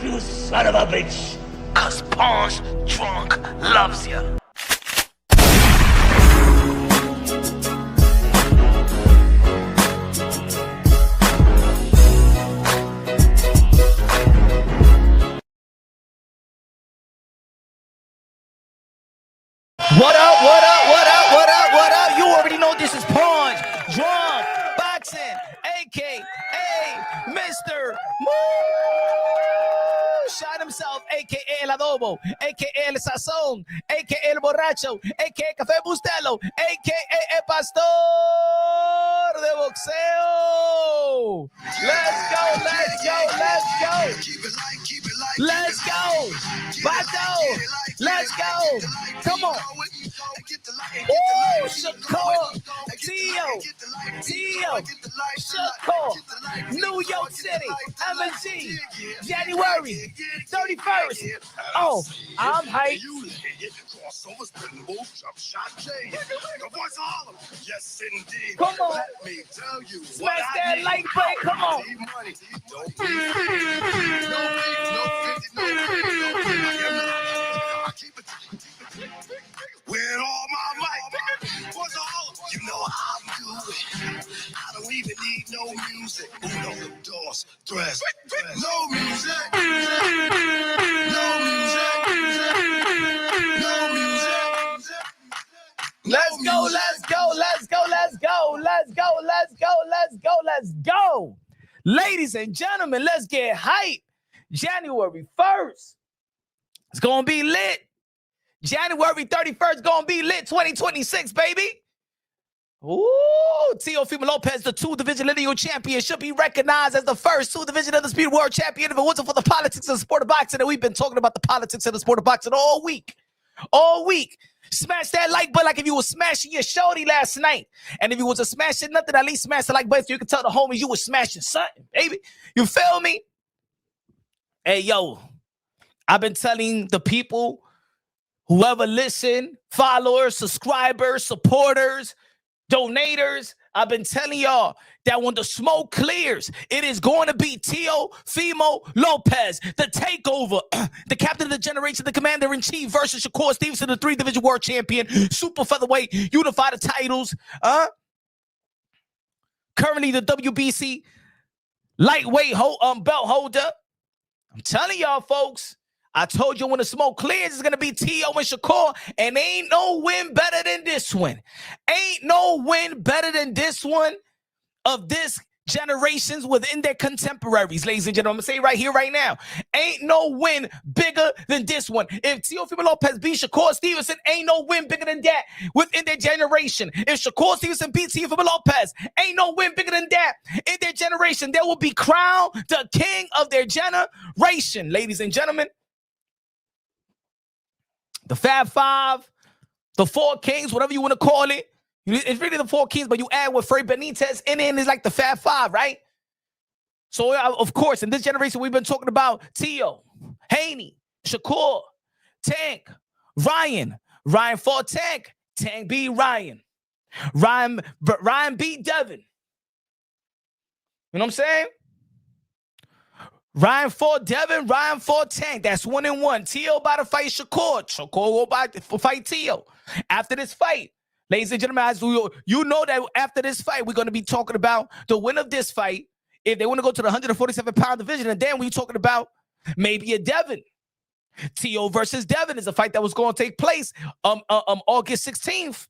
you son of a bitch. Cause Pawn's drunk loves you. What up, what up, what up, what up, what up? You already know this is Pawn's Drunk Boxing, a.k.a. Mr. Moonshine himself, a.k.a. El Adobo, a.k.a. El Sazón, a.k.a. El Borracho, a.k.a. Café Bustelo, a.k.a. El Pastor de Boxeo. Let's go, let's go, let's go. Let's go. Bato, let's go. Come on. Oh, Shakur, Teo, Shakur, New York City, M&G, January 31st. Oh, I'm hyped. Come on. Smash that like button. Come on. With all my might, you know how I'm doing. I don't even need no music. Uno, dos, tres. No music. No music. No music. Let's go, let's go, let's go, let's go, let's go, let's go, let's go, let's go. Ladies and gentlemen, let's get hype. January 1st. It's going to be lit. January 31st, gonna be lit 2026, baby. Ooh, Teofimo Lopez, the 2-division lineal champion, should be recognized as the first 2-division undisputed world champion if it wasn't for the politics of the sport of boxing. And we've been talking about the politics of the sport of boxing all week. All week. Smash that like button like if you were smashing your shorty last night. And if you wasn't smashing nothing, at least smash the like button so you can tell the homies you were smashing something, baby. You feel me? Hey, yo, I've been telling the people, whoever listen, followers, subscribers, supporters, donators, I've been telling y'all that when the smoke clears, it is going to be Teofimo Lopez, the takeover, the captain of the generation, the commander-in-chief versus Shakur Stevenson, the 3-division world champion, super featherweight, unify the titles. Currently the WBC lightweight belt holder. I'm telling y'all, folks, I told you when the smoke clears, it's going to be Teo and Shakur, and ain't no win better than this one. Ain't no win better than this one of this generations within their contemporaries, ladies and gentlemen. I'm going to say it right here, right now. Ain't no win bigger than this one. If Teofimo Lopez beats Shakur Stevenson, ain't no win bigger than that within their generation. If Shakur Stevenson beats Teofimo Lopez, ain't no win bigger than that in their generation. They will be crowned the king of their generation, ladies and gentlemen. The Fab Five, the Four Kings, whatever you want to call it. It's really the Four Kings, but you add with Frey Benitez in it, and it's like the Fab Five, right? So, of course, in this generation, we've been talking about Teo, Haney, Shakur, Tank, Ryan. Ryan fought Tank. Tank beat Ryan. Ryan beat Devin. You know what I'm saying? Ryan fought Devin, Ryan fought Tank. That's 1-1. Teo about to fight Shakur. Shakur will about to fight Teo. After this fight, ladies and gentlemen, as you know that after this fight, we're going to be talking about the winner of this fight. If they want to go to the 147-pound division, and then we're talking about maybe a Devin. Teo versus Devin is a fight that was going to take place August 16th.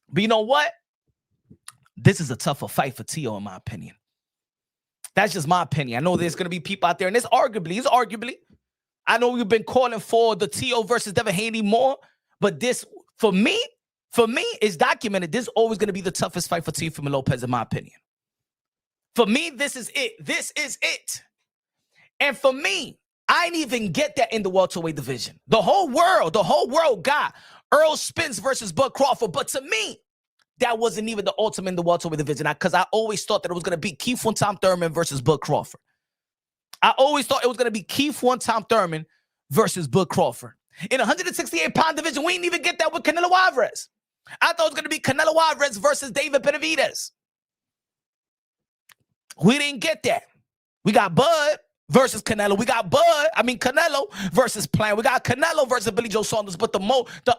But you know what? This is a tougher fight for Teo, in my opinion. That's just my opinion. I know there's going to be people out there, and it's arguably. I know we've been calling for the Teo versus Devin Haney more, but this, for me, is documented. This is always going to be the toughest fight for Teofimo Lopez, in my opinion. For me, this is it. This is it. And for me, I didn't even get that in the welterweight division. The whole world got Earl Spence versus Bud Crawford, but to me, that wasn't even the ultimate in the welterweight division, because I always thought that it was going to be Keith One Tom Thurman versus Bud Crawford. I always thought it was going to be Keith One Tom Thurman versus Bud Crawford. In the 168-pound division, we didn't even get that with Canelo Alvarez. I thought it was going to be Canelo Alvarez versus David Benavidez. We didn't get that. We got Bud, versus Canelo. We got Canelo versus Plant. We got Canelo versus Billy Joe Saunders. But the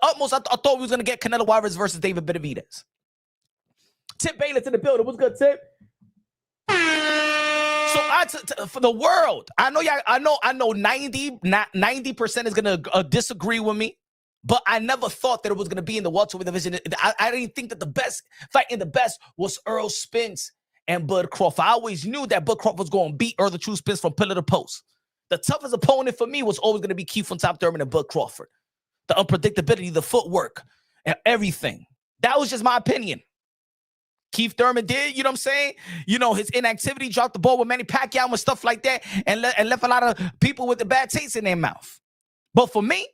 utmost, I thought we was going to get Canelo Alvarez versus David Benavidez. Tip Bayless in the building. What's good, Tip? So for the world, I know 90% is going to disagree with me. But I never thought that it was going to be in the welterweight division. I didn't think that the best fight in the best was Errol Spence and Bud Crawford. I always knew that Bud Crawford was going to beat Earl the True Spence from pillar to post. The toughest opponent for me was always going to be Keith from Top Thurman and Bud Crawford. The unpredictability, the footwork, and everything. That was just my opinion. Keith Thurman did, you know what I'm saying? You know, his inactivity, dropped the ball with Manny Pacquiao and stuff like that, and left a lot of people with the bad taste in their mouth. But for me,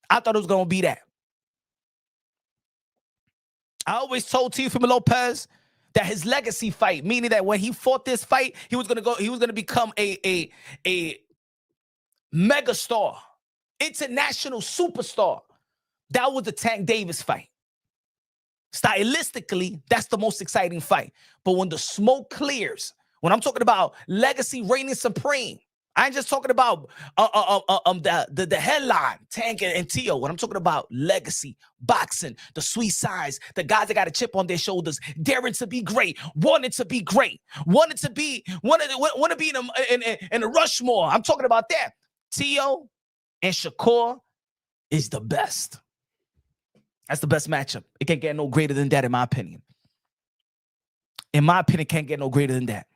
I thought it was going to be that. I always told Teofimo Lopez that his legacy fight, meaning that when he fought this fight, he was going to become a megastar, international superstar. That was the Tank Davis fight. Stylistically, that's the most exciting fight. But when the smoke clears, when I'm talking about legacy reigning supreme, I ain't just talking about the headline, Tank and Tio. When I'm talking about legacy, boxing, the sweet size, the guys that got a chip on their shoulders, daring to be great, wanted to be great, want to be in a Rushmore. I'm talking about that. Tio and Shakur is the best. That's the best matchup. It can't get no greater than that, in my opinion. In my opinion, it can't get no greater than that.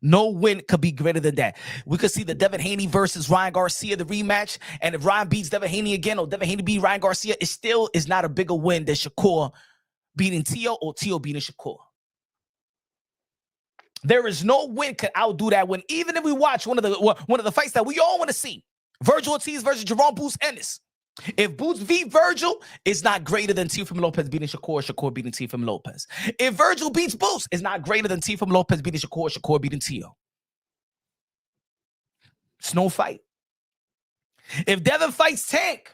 No win could be greater than that. We could see the Devin Haney versus Ryan Garcia, the rematch. And if Ryan beats Devin Haney again, or Devin Haney beat Ryan Garcia, it still is not a bigger win than Shakur beating Tio or Tio beating Shakur. There is no win could outdo that win. Even if we watch one of the fights that we all want to see, Virgil Ortiz versus Jerome Boots Ennis. If Boots beat Virgil, it's not greater than Teofimo Lopez beating Shakur, Shakur beating Teofimo Lopez. If Virgil beats Boots, it's not greater than Teofimo Lopez beating Shakur, Shakur beating Tio. It's no fight. If Devin fights Tank,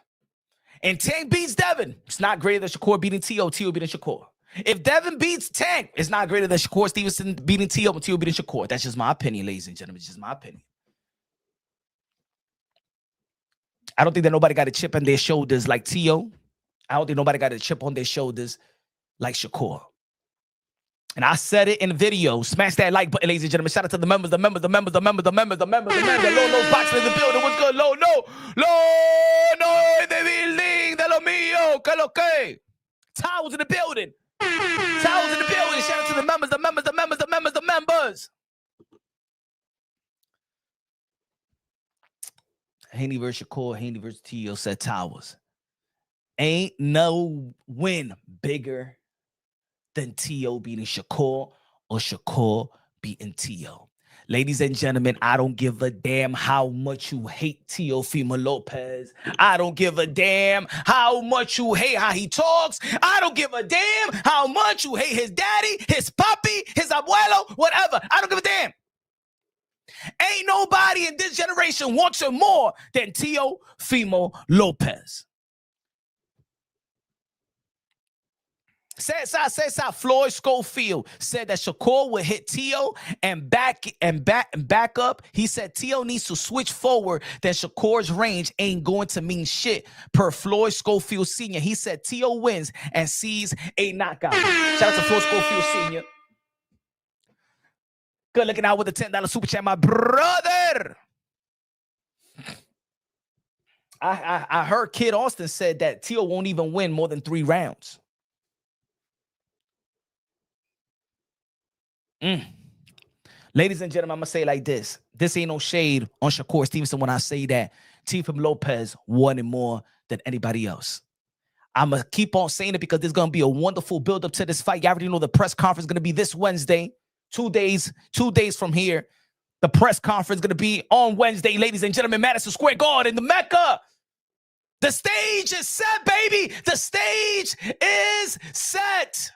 and Tank beats Devin, it's not greater than Shakur beating Tio, Tio beating Shakur. If Devin beats Tank, it's not greater than Shakur Stevenson beating Tio, and Tio beating Shakur. That's just my opinion, ladies and gentlemen. It's just my opinion. I don't think that nobody got a chip on their shoulders like Tio. I don't think nobody got a chip on their shoulders like Shakur. And I said it in the video. Smash that like button, ladies and gentlemen. Shout out to the members. Low Nose Boxing in the building. What's good? Low No in the building. De lo mío. Que lo que? Towels in the building. Towels in the building. Shout out to the members. Haney versus Shakur, Haney versus Tio, said Towers. Ain't no win bigger than Tio beating Shakur or Shakur beating Tio. Ladies and gentlemen, I don't give a damn how much you hate Teofimo Lopez. I don't give a damn how much you hate how he talks. I don't give a damn how much you hate his daddy, his papi, his abuelo, whatever. I don't give a damn. Ain't nobody in this generation wants him more than Teofimo Lopez. Says Floyd Schofield said that Shakur would hit Tio and back up. He said Tio needs to switch forward, that Shakur's range ain't going to mean shit per Floyd Schofield Sr. He said Tio wins and sees a knockout. Shout out to Floyd Schofield Sr. Good looking out with the $10 super chat, my brother. I heard Kid Austin said that Tio won't even win more than 3 rounds. Ladies and gentlemen, I'm going to say it like this. This ain't no shade on Shakur Stevenson when I say that Teofimo Lopez wanted more than anybody else. I'm going to keep on saying it because there's going to be a wonderful build-up to this fight. You already know the press conference is going to be this Wednesday. 2 days from here. The press conference is going to be on Wednesday, ladies and gentlemen, Madison Square Garden, the Mecca. The stage is set, baby. The stage is set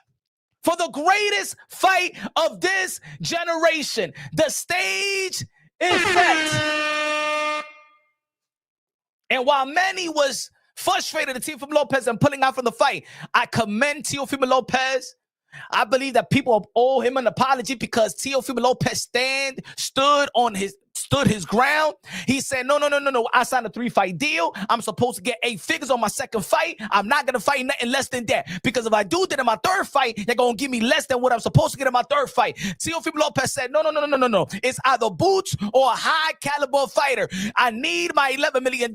for the greatest fight of this generation. The stage is set. And while many was frustrated at Teofimo Lopez and pulling out from the fight, I commend Teofimo Lopez. I believe that people owe him an apology because Teofimo Lopez stood on his stood his ground. He said, no. I signed a 3-fight deal. I'm supposed to get 8 figures on my second fight. I'm not going to fight nothing less than that. Because if I do that in my third fight, they're going to give me less than what I'm supposed to get in my third fight. Teofimo Lopez said, no. It's either boots or a high caliber fighter. I need my $11 million.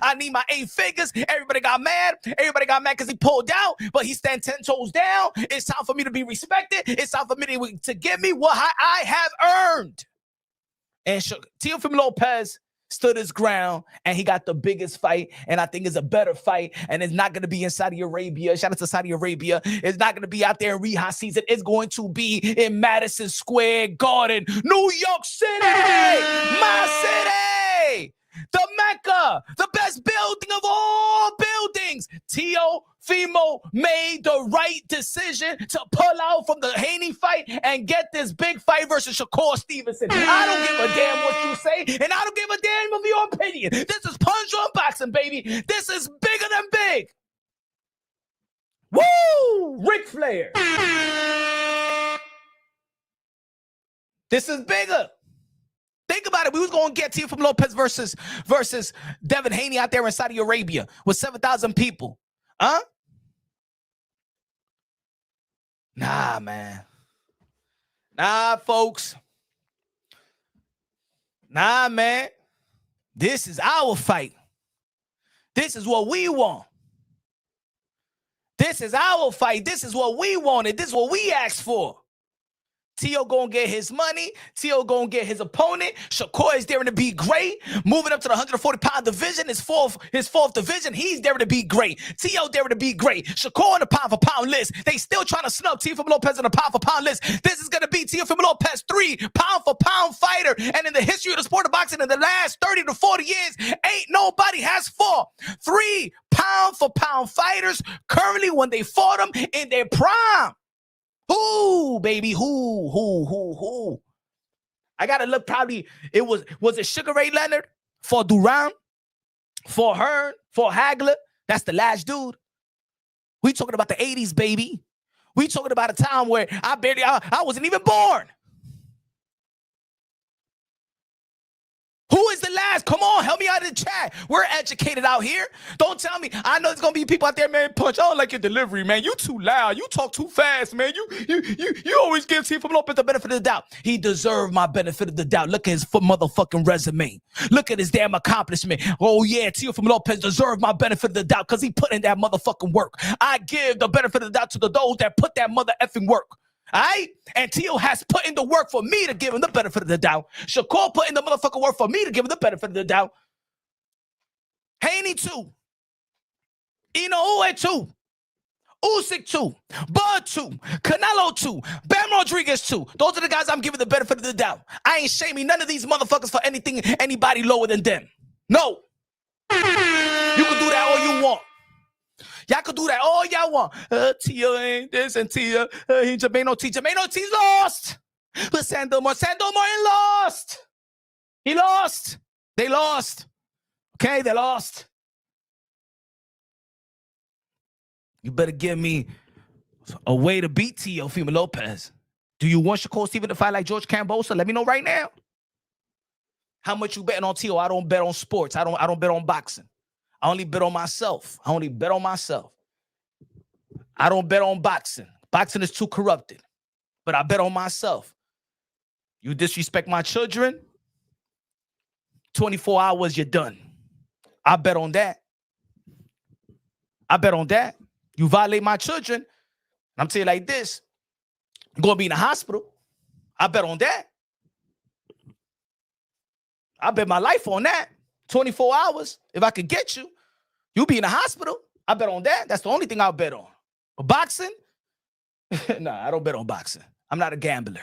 I need my 8 figures. Everybody got mad. Everybody got mad because he pulled out, but he stand 10 toes down. It's time for me to be respected. It's time for me to give me what I have earned. And Teofimo Lopez stood his ground, and he got the biggest fight, and I think it's a better fight, and it's not going to be in Saudi Arabia. Shout out to Saudi Arabia. It's not going to be out there in Riyadh season. It's going to be in Madison Square Garden, New York City, my city, the Mecca, the best building of all buildings. Teofimo made the right decision to pull out from the Haney fight and get this big fight versus Shakur Stevenson. I don't give a damn what you say, and I don't give a damn of your opinion. This is Punch on Boxing, baby. This is bigger than big. Woo! Ric Flair. This is bigger. Think about it. We was going to get Teofimo Lopez versus Devin Haney out there in Saudi Arabia with 7,000 people. Huh? Nah, man. Nah, folks. Nah, man. This is our fight. This is what we want. This is our fight. This is what we wanted. This is what we asked for. Teo gonna get his money. Teo gonna get his opponent. Shakur is there to be great. Moving up to the 140-pound division, his fourth division. He's there to be great. Teo there to be great. Shakur on the pound-for-pound list. They still trying to snub Teofimo Lopez on the pound-for-pound list. This is gonna be Teofimo Lopez 3 pound-for-pound fighter. And in the history of the sport of boxing, in the last 30 to 40 years, ain't nobody has fought 3 pound-for-pound fighters currently when they fought them in their prime. Who, baby? Who? I gotta look. Probably it was it Sugar Ray Leonard for Duran, for Hearn, for Hagler? That's the last dude. We talking about the 80s, baby. We talking about a time where I wasn't even born. Who is the last? Come on, help me out in the chat. We're educated out here. Don't tell me. I know there's gonna be people out there, man. Punch, I don't like your delivery, man. You too loud. You talk too fast, man. You always give Teofimo Lopez the benefit of the doubt. He deserved my benefit of the doubt. Look at his motherfucking resume. Look at his damn accomplishment. Oh yeah, Teofimo Lopez deserved my benefit of the doubt because he put in that motherfucking work. I give the benefit of the doubt to those that put that mother effing work. All right? And Teo has put in the work for me to give him the benefit of the doubt. Shakur put in the motherfucking work for me to give him the benefit of the doubt. Haney 2. Inoue 2. Usyk 2. Bud 2. Canelo 2. Ben Rodriguez 2. Those are the guys I'm giving the benefit of the doubt. I ain't shaming none of these motherfuckers for anybody lower than them. No. You can do that all you want. Y'all could do that all y'all want. Tia ain't this and Tia. Jermaine Ortiz lost. But Sandor Martin lost. He lost. They lost. Okay, they lost. You better give me a way to beat Teofimo Lopez. Do you want Shakur Stevenson to fight like George Cambosa? Let me know right now. How much you betting on Teo? I don't bet on sports. I don't bet on boxing. I only bet on myself. I don't bet on boxing. Boxing is too corrupted. But I bet on myself. You disrespect my children, 24 hours, you're done. I bet on that. You violate my children, I'm telling you like this, you're going to be in the hospital. I bet on that. I bet my life on that. 24 hours, if I could get you, you'll be in the hospital. I bet on that. That's the only thing I'll bet on. But boxing? Nah, I don't bet on boxing. I'm not a gambler.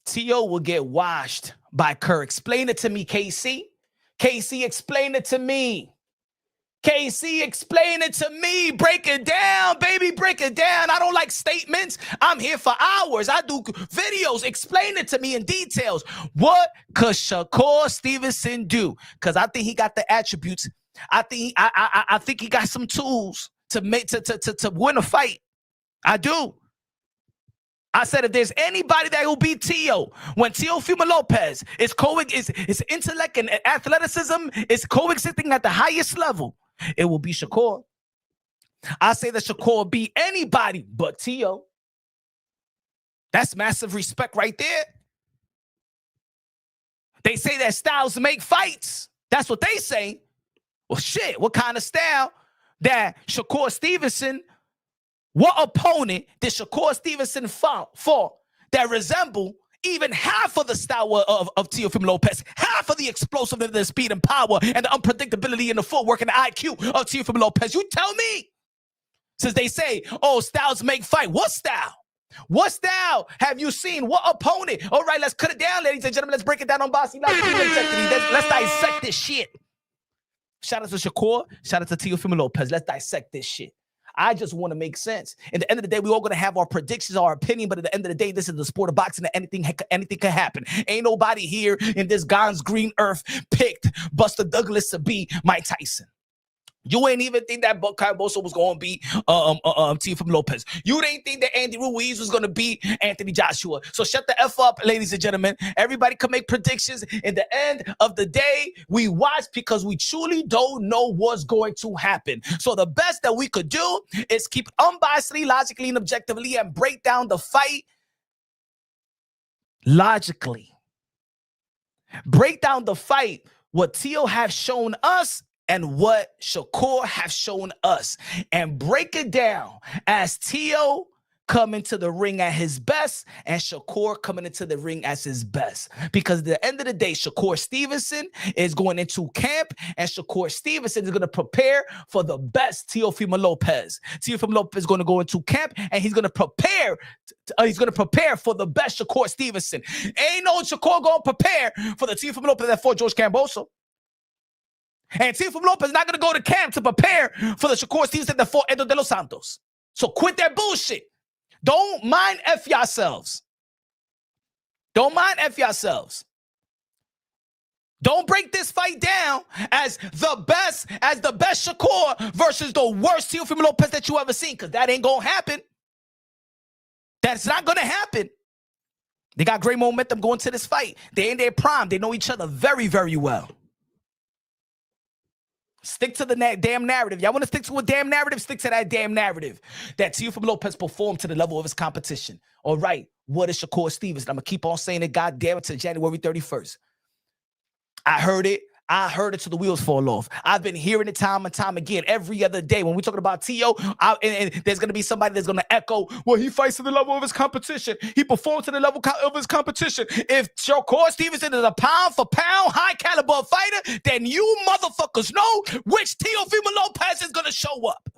Teo will get washed by Kerr. Explain it to me, KC. KC, explain it to me. KC, explain it to me. Break it down, baby. Break it down. I don't like statements. I'm here for hours. I do videos. Explain it to me in details. What could Shakur Stevenson do? Because I think he got the attributes. I think he got some tools to win a fight. I do. I said if there's anybody that will beat Tio when Teofimo Lopez is intellect and athleticism is coexisting at the highest level, it will be Shakur. I say that Shakur will beat anybody but Tio. That's massive respect right there. They say that styles make fights. That's what they say. Well, shit, what kind of style that Shakur Stevenson, what opponent did Shakur Stevenson fought that resemble even half of the style of Teofimo Lopez, half of the explosiveness, the speed and power, and the unpredictability and the footwork and the IQ of Teofimo Lopez? You tell me. Since they say, oh, styles make fight. What style? What style have you seen? What opponent? All right, let's cut it down, ladies and gentlemen. Let's break it down on Bossy. Let's dissect this shit. Shout out to Shakur. Shout out to Teofimo Lopez. Let's dissect this shit. I just want to make sense. At the end of the day, we're all going to have our predictions, our opinion, but at the end of the day, this is the sport of boxing and anything can happen. Ain't nobody here in this God's green earth picked Buster Douglas to be Mike Tyson. You ain't even think that Bosso was going to be Teofimo Lopez. You didn't think that Andy Ruiz was going to be Anthony Joshua. So shut the F up, ladies and gentlemen. Everybody can make predictions. In the end of the day, we watch because we truly don't know what's going to happen. So the best that we could do is keep unbiasedly, logically, and objectively and break down the fight logically. Break down the fight, what Tio have shown us and what Shakur have shown us, and break it down as Tio coming to the ring at his best and Shakur coming into the ring as his best. Because at the end of the day, Shakur Stevenson is going into camp and Shakur Stevenson is going to prepare for the best Teofimo Lopez. Teofimo Lopez is going to go into camp and he's going to prepare for the best Shakur Stevenson. Ain't no Shakur going to prepare for the Teofimo Lopez that fought George Camboso. And Teofimo Lopez is not going to go to camp to prepare for the Shakur Stevenson that fought Edo de los Santos. So quit that bullshit. Don't mind F yourselves. Don't mind F yourselves. Don't break this fight down as the best Shakur versus the worst Teofimo Lopez that you ever seen, because that ain't going to happen. That's not going to happen. They got great momentum going to this fight. They in their prime. They know each other very, very well. Stick to the damn narrative. Y'all want to stick to a damn narrative? Stick to that damn narrative. That Teofimo Lopez performed to the level of his competition. All right, what is Shakur Stevenson? I'm going to keep on saying it, goddamn it, to January 31st. I heard it till the wheels fall off. I've been hearing it time and time again every other day. When we're talking about Tio, and there's going to be somebody that's going to echo, well, he fights to the level of his competition. He performs to the level of his competition. If Shakur Stevenson is a pound-for-pound, high-caliber fighter, then you motherfuckers know which Teofimo Lopez is going to show up.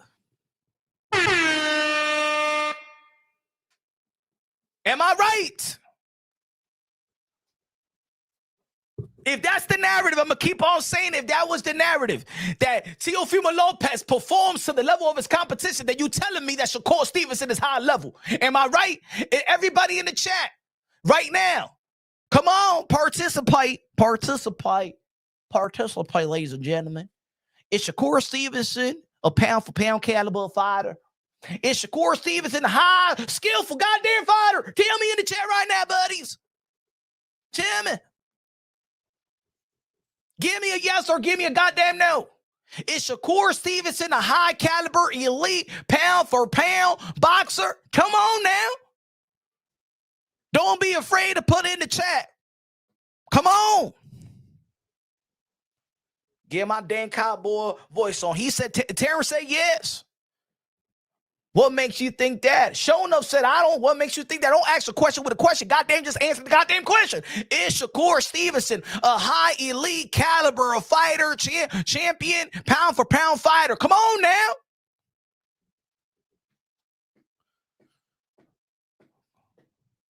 Am I right? If that's the narrative, I'm going to keep on saying if that was the narrative, that Teofimo Lopez performs to the level of his competition, then you telling me that Shakur Stevenson is high level. Am I right? Everybody in the chat right now, come on, participate, ladies and gentlemen. Is Shakur Stevenson a pound-for-pound caliber fighter? Is Shakur Stevenson a high, skillful, goddamn fighter? Tell me in the chat right now, buddies. Tell me. Give me a yes or give me a goddamn no. Is Shakur Stevenson a high caliber, elite, pound for pound boxer? Come on now. Don't be afraid to put it in the chat. Come on. Get my damn cowboy voice on. He said, Terrence said yes. What makes you think that? Show enough said, what makes you think that? Don't ask a question with a question. Goddamn, just answer the goddamn question. Is Shakur Stevenson a high elite caliber of fighter, champion, pound for pound fighter? Come on now.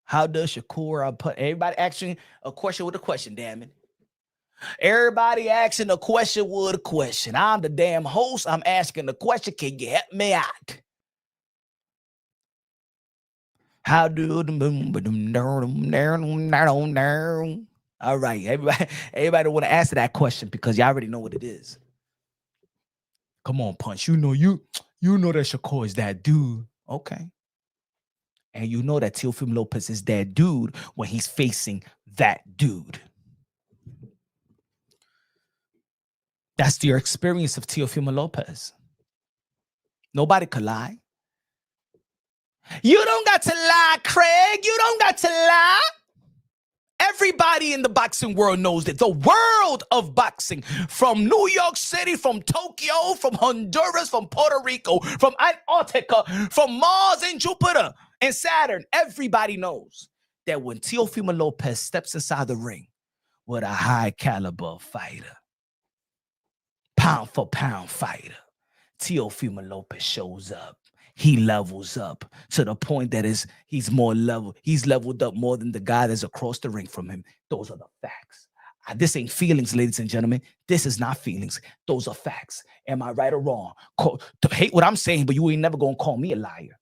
How does Shakur put everybody asking a question with a question, damn it. Everybody asking a question with a question. I'm the damn host. I'm asking the question. Can you help me out? How do all right, everybody want to answer that question because you already know what it is. Come on, Punch. You know that Shakur is that dude. Okay. And you know that Teofimo Lopez is that dude when he's facing that dude. That's your experience of Teofimo Lopez. Nobody could lie. You don't got to lie, Craig. You don't got to lie. Everybody in the boxing world knows that. The world of boxing, from New York City, from Tokyo, from Honduras, from Puerto Rico, from Antarctica, from Mars and Jupiter and Saturn, everybody knows that when Teofimo Lopez steps inside the ring with a high caliber fighter, pound for pound fighter, Teofimo Lopez shows up. He levels up to the point that he's more level. He's leveled up more than the guy that's across the ring from him. Those are the facts. This ain't feelings, ladies and gentlemen. This is not feelings. Those are facts. Am I right or wrong? Hate what I'm saying, but you ain't never gonna call me a liar.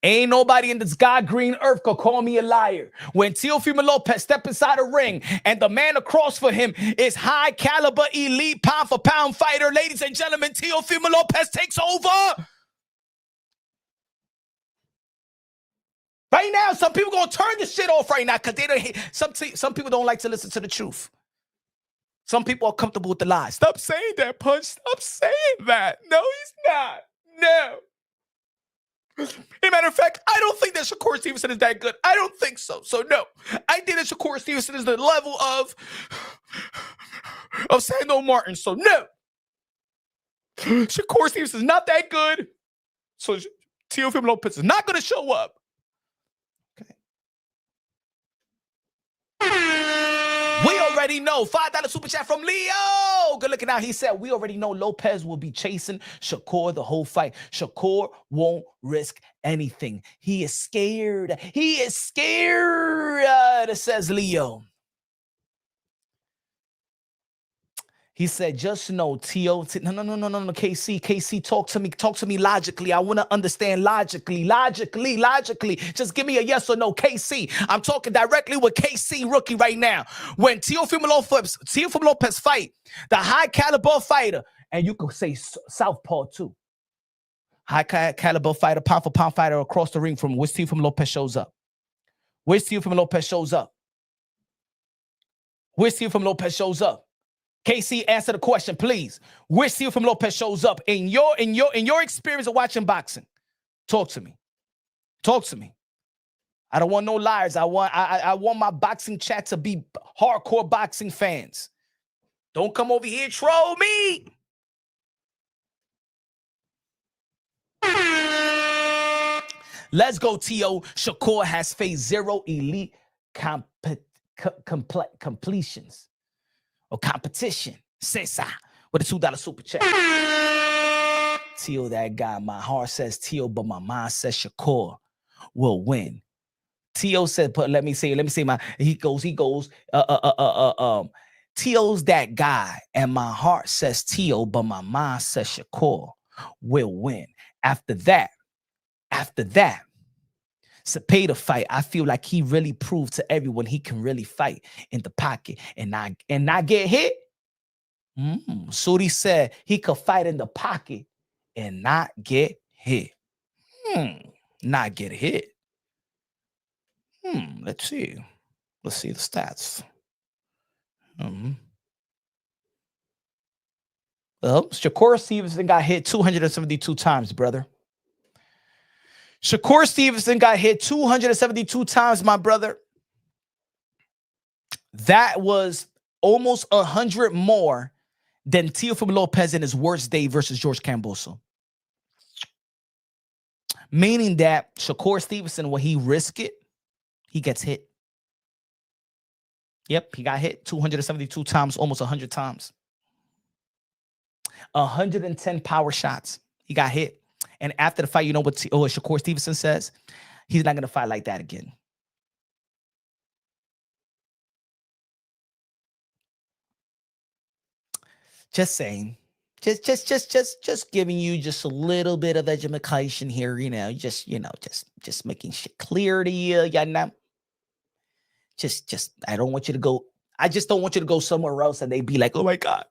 Ain't nobody in this God green earth could call me a liar. When Teofimo Lopez step inside a ring and the man across for him is high caliber, elite, pound for pound fighter, ladies and gentlemen, Teofimo Lopez takes over. Right now, some people gonna turn the shit off right now because they don't. Some people don't like to listen to the truth. Some people are comfortable with the lies. Stop saying that, Punch. Stop saying that. No, he's not. No. As a matter of fact, I don't think that Shakur Stevenson is that good. I don't think so. So no, I think that Shakur Stevenson is the level of Sando Martin. So no, Shakur Stevenson is not that good. So Teofimo Lopez is not going to show up. Okay. We already know. $5 super chat from Leo. Good looking out. He said, we already know Lopez will be chasing Shakur the whole fight. Shakur won't risk anything. He is scared. He is scared, says Leo. He said, just know, Tio. No, KC, talk to me logically. I want to understand logically. Just give me a yes or no, KC. I'm talking directly with KC rookie right now. When Teofimo Lopez fight, the high caliber fighter, and you could say southpaw too. High caliber fighter, pound for pound fighter across the ring from which Teofimo Lopez shows up. Where's Teofimo Lopez shows up? Where's Teofimo Lopez shows up? KC, answer the question, please. Where Teofimo Lopez shows up in your experience of watching boxing? Talk to me. I don't want no liars. I want my boxing chat to be hardcore boxing fans. Don't come over here troll me. Let's go, Tio. Shakur has faced 0 elite completions. Or competition. Cesar with a $2 super chat. Tio, that guy. My heart says Tio, but my mind says Shakur will win. Tio said, but let me say my he goes. Tio's that guy, and my heart says Tio, but my mind says Shakur will win. After that, Cepeda fight, I feel like he really proved to everyone he can really fight in the pocket and not get hit. Sudi said he could fight in the pocket and not get hit. Not get hit. Let's see the stats. Well, Shakur Stevenson got hit 272 times, brother. Shakur Stevenson got hit 272 times, my brother. That was almost 100 more than Teofimo Lopez in his worst day versus George Camboso. Meaning that Shakur Stevenson, when he risks it, he gets hit. Yep, he got hit 272 times, almost 100 times. 110 power shots. He got hit. And after the fight, you know what Shakur Stevenson says? He's not going to fight like that again. Just saying. Just giving you just a little bit of education here, just making shit clear to you, I don't want you to go. I just don't want you to go somewhere else and they be like, oh my God.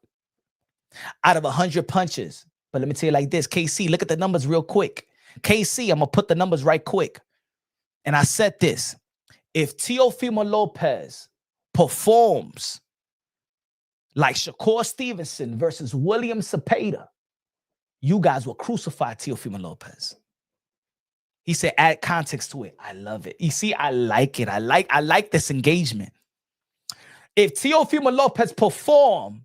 Out of 100 punches. But let me tell you like this, KC, look at the numbers real quick. KC, I'm going to put the numbers right quick. And I said this. If Teofimo Lopez performs like Shakur Stevenson versus William Cepeda, you guys will crucify Teofimo Lopez. He said, add context to it. I love it. You see, I like it. I like this engagement. If Teofimo Lopez perform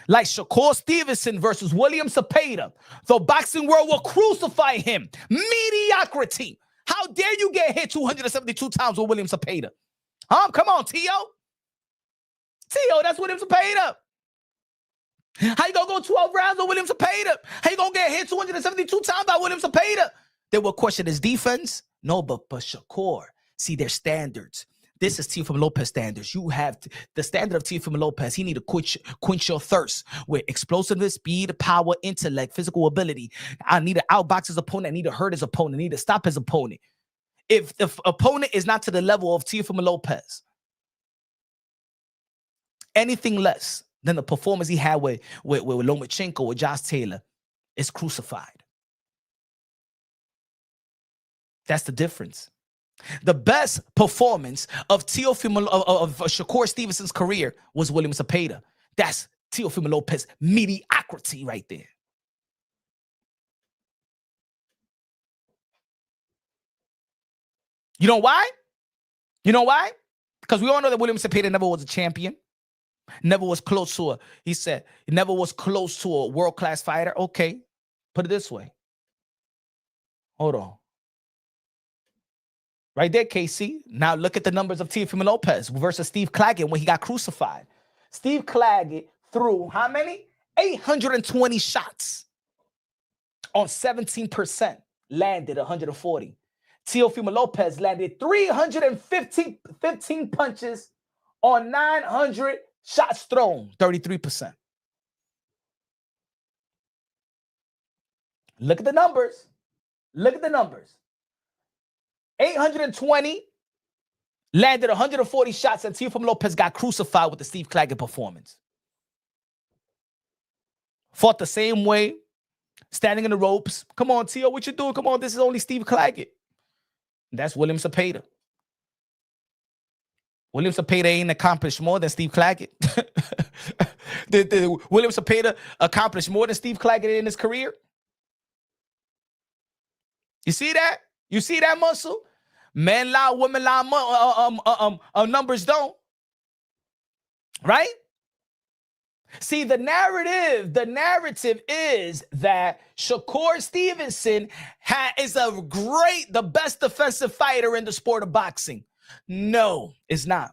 like Shakur Stevenson versus William Cepeda, the boxing world will crucify him. Mediocrity. How dare you get hit 272 times with William Cepeda? Come on, Teo. That's William Cepeda. How you gonna go 12 rounds with William Cepeda? How you gonna get hit 272 times by William Cepeda? They will question his defense. No, but Shakur, see their standards. This is Teofimo Lopez standards. You have the standard of Teofimo Lopez. He need to quench your thirst with explosiveness, speed, power, intellect, physical ability. I need to outbox his opponent. I need to hurt his opponent. I need to stop his opponent. If the opponent is not to the level of Teofimo Lopez, anything less than the performance he had with Lomachenko or Josh Taylor is crucified. That's the difference. The best performance of Teofimo of Shakur Stevenson's career was William Cepeda. That's Teofimo Lopez mediocrity right there. You know why? Because we all know that William Cepeda never was a champion. Never was close to he said, he never was close to a world-class fighter. Okay, put it this way. Hold on. Right there, KC. Now look at the numbers of Teofimo Lopez versus Steve Claggett when he got crucified. Steve Claggett threw how many? 820 shots on 17%. Landed 140. Teofimo Lopez landed 315 punches on 900 shots thrown, 33%. Look at the numbers. 820 landed 140 shots, and Teofimo Lopez got crucified with the Steve Claggett performance. Fought the same way, standing in the ropes. Come on, Teo, what you doing? Come on, this is only Steve Claggett. That's William Cepeda. William Cepeda ain't accomplished more than Steve Claggett. Did William Cepeda accomplish more than Steve Claggett in his career? You see that? You see that muscle? Men lie, women lie, numbers don't. Right? See, the narrative is that Shakur Stevenson is the best defensive fighter in the sport of boxing. No, it's not.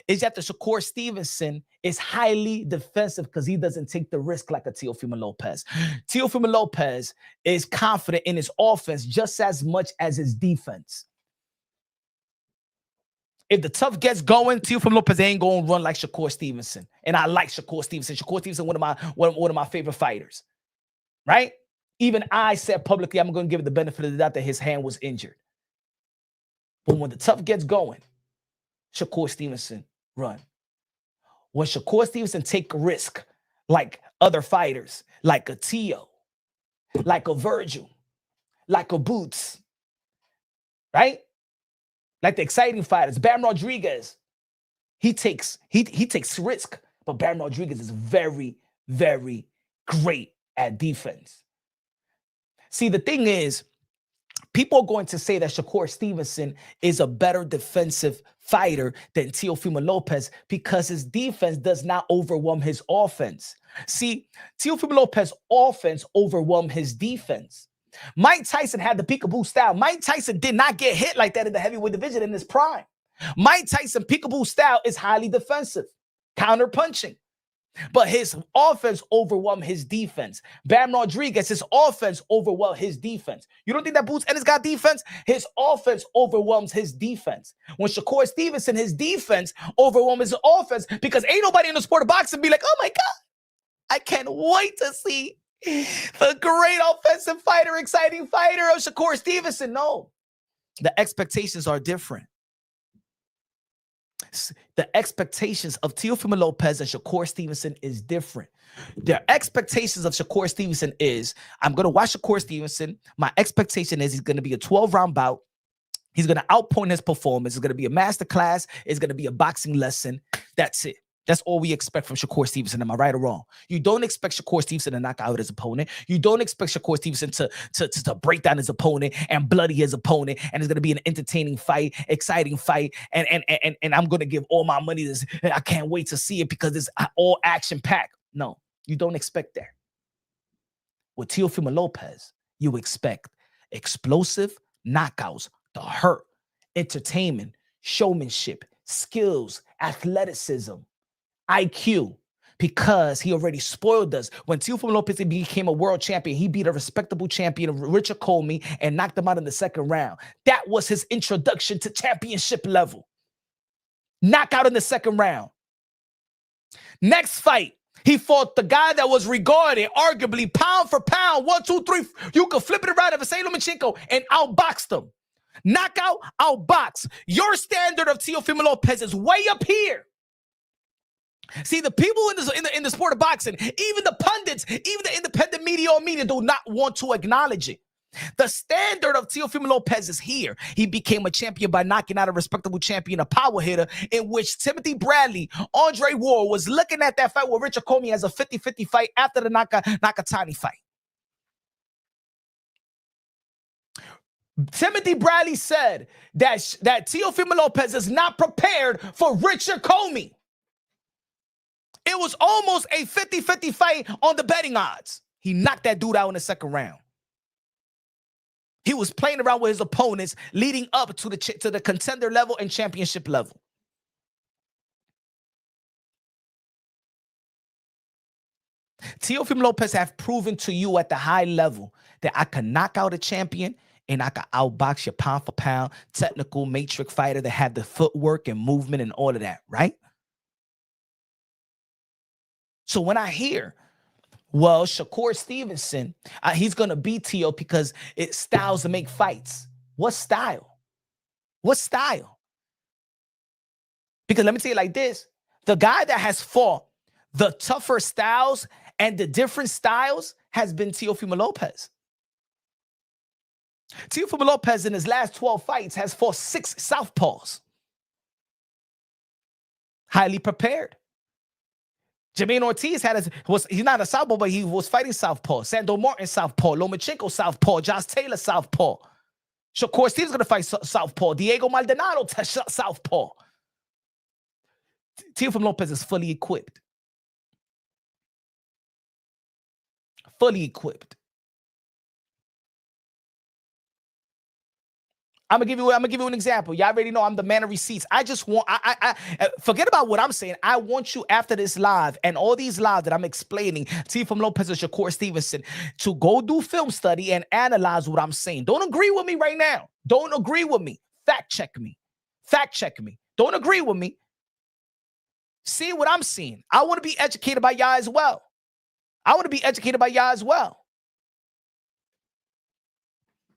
It's that the Shakur Stevenson is highly defensive because he doesn't take the risk like a Teofimo Lopez. Teofimo Lopez is confident in his offense just as much as his defense. If the tough gets going, Teofimo Lopez ain't going to run like Shakur Stevenson. And I like Shakur Stevenson. Shakur Stevenson, one of my favorite fighters. Right? Even I said publicly, I'm going to give it the benefit of the doubt that his hand was injured. But when the tough gets going, Shakur Stevenson run. When Shakur Stevenson take a risk, like other fighters, like a Teo, like a Virgil, like a Boots, right? Like the exciting fighters, Bam Rodriguez, he takes risk, but Bam Rodriguez is very, very great at defense. See, the thing is, people are going to say that Shakur Stevenson is a better defensive fighter than Teofimo Lopez because his defense does not overwhelm his offense. See, Teofimo Lopez's offense overwhelmed his defense. Mike Tyson had the peekaboo style. Mike Tyson did not get hit like that in the heavyweight division in his prime. Mike Tyson peekaboo style is highly defensive, counter punching. But his offense overwhelmed his defense. Bam Rodriguez, his offense overwhelmed his defense. You don't think that Boots Ennis got defense? His offense overwhelms his defense. When Shakur Stevenson, his defense overwhelmed his offense because ain't nobody in the sport of boxing be like, oh my God, I can't wait to see the great offensive fighter, exciting fighter of Shakur Stevenson. No, the expectations are different. the expectations of Teofimo Lopez and Shakur Stevenson is different. The expectations of Shakur Stevenson is, I'm going to watch Shakur Stevenson. My expectation is he's going to be a 12-round bout. He's going to outpoint his performance. It's going to be a masterclass. It's going to be a boxing lesson. That's it. That's all we expect from Shakur Stevenson. Am I right or wrong? You don't expect Shakur Stevenson to knock out his opponent. You don't expect Shakur Stevenson to break down his opponent and bloody his opponent. And it's going to be an entertaining fight, exciting fight. And I'm going to give all my money to this. I can't wait to see it because it's all action-packed. No, you don't expect that. With Teofimo Lopez, you expect explosive knockouts, the hurt, entertainment, showmanship, skills, athleticism, IQ, because he already spoiled us. When Teofimo Lopez became a world champion, he beat a respectable champion, Richard Comey, and knocked him out in the second round. That was his introduction to championship level. Knockout in the second round. Next fight, he fought the guy that was regarded, arguably, pound for pound, 1, 2, 3. You could flip it around of Vasily Lomachenko and outboxed him. Knockout, outbox. Your standard of Teofimo Lopez is way up here. See, the people in the sport of boxing, even the pundits, even the independent media or media do not want to acknowledge it. The standard of Teofimo Lopez is here. He became a champion by knocking out a respectable champion, a power hitter, in which Timothy Bradley, Andre Ward, was looking at that fight with Richard Comey as a 50-50 fight after the Nakatani fight. Timothy Bradley said that Teofimo Lopez is not prepared for Richard Comey. It was almost a 50-50 fight on the betting odds. He knocked that dude out in the second round. He was playing around with his opponents leading up to the contender level and championship level. Teofimo Lopez have proven to you at the high level that I can knock out a champion and I can outbox your pound for pound, technical matrix fighter that have the footwork and movement and all of that, right? So when I hear, well, Shakur Stevenson, he's going to beat Teo because it's styles to make fights. What style? What style? Because let me tell you like this. The guy that has fought the tougher styles and the different styles has been Teofimo Lopez. Teofimo Lopez in his last 12 fights has fought 6 southpaws. Highly prepared. Jermaine Ortiz he's not a southpaw, but he was fighting southpaw. Sando Martin southpaw, Lomachenko southpaw, Josh Taylor southpaw. Shakur Steven's gonna fight southpaw. Diego Maldonado southpaw. Teofimo Lopez is fully equipped. Fully equipped. I'm gonna give you an example. Y'all already know I'm the man of receipts. I just want I forget about what I'm saying. I want you after this live and all these lives that I'm explaining, Teofimo Lopez and Shakur Stevenson, to go do film study and analyze what I'm saying. Don't agree with me right now. Don't agree with me. Fact check me. Fact check me. Don't agree with me. See what I'm seeing. I want to be educated by y'all as well. I want to be educated by y'all as well.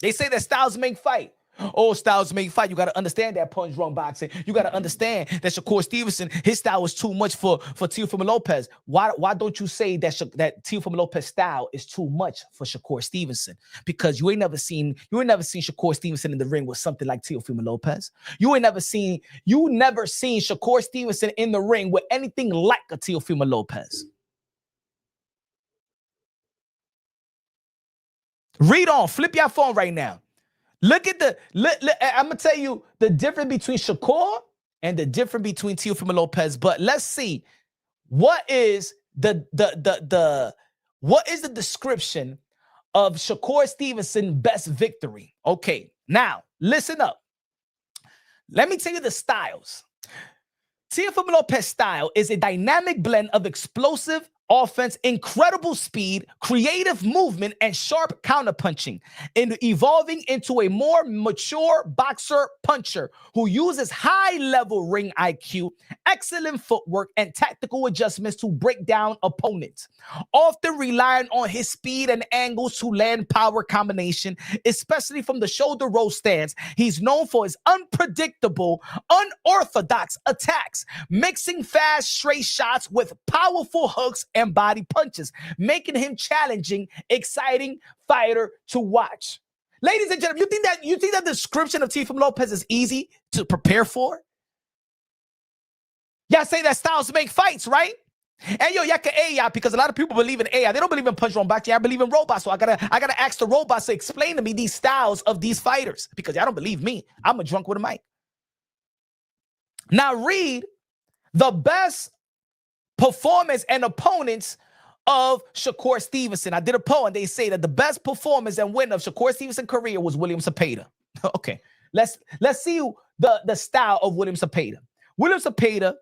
They say that styles make fight. Oh, styles make fight. You got to understand that punch run boxing. You got to understand that Shakur Stevenson, his style was too much for Teofimo Lopez. Why don't you say that Teofimo Lopez style is too much for Shakur Stevenson? Because you ain't never seen Shakur Stevenson in the ring with something like Teofimo Lopez. You never seen Shakur Stevenson in the ring with anything like a Teofimo Lopez. Read on, flip your phone right now. Look at I'm going to tell you the difference between Shakur and the difference between Teofimo Lopez. But let's see, what is the description of Shakur Stevenson best victory? Okay, now listen up. Let me tell you the styles. Teofimo Lopez style is a dynamic blend of explosive, offense, incredible speed, creative movement, and sharp counterpunching, and evolving into a more mature boxer puncher who uses high-level ring IQ, excellent footwork, and tactical adjustments to break down opponents. Often relying on his speed and angles to land power combination, especially from the shoulder roll stance. He's known for his unpredictable, unorthodox attacks, mixing fast, straight shots with powerful hooks and body punches, making him challenging, exciting fighter to watch. Ladies and gentlemen, you think that description of Teofimo Lopez is easy to prepare for? Y'all say that styles make fights, right? And yo, y'all can AI because a lot of people believe in AI. They don't believe in punch roll boxing. I believe in robots. So I gotta ask the robots to explain to me these styles of these fighters because y'all don't believe me. I'm a drunk with a mic. Now read the best performance and opponents of Shakur Stevenson. I did a poll and they say that the best performance and win of Shakur Stevenson's career was William Zepeda. Okay, let's see the style of William Zepeda. William Zepeda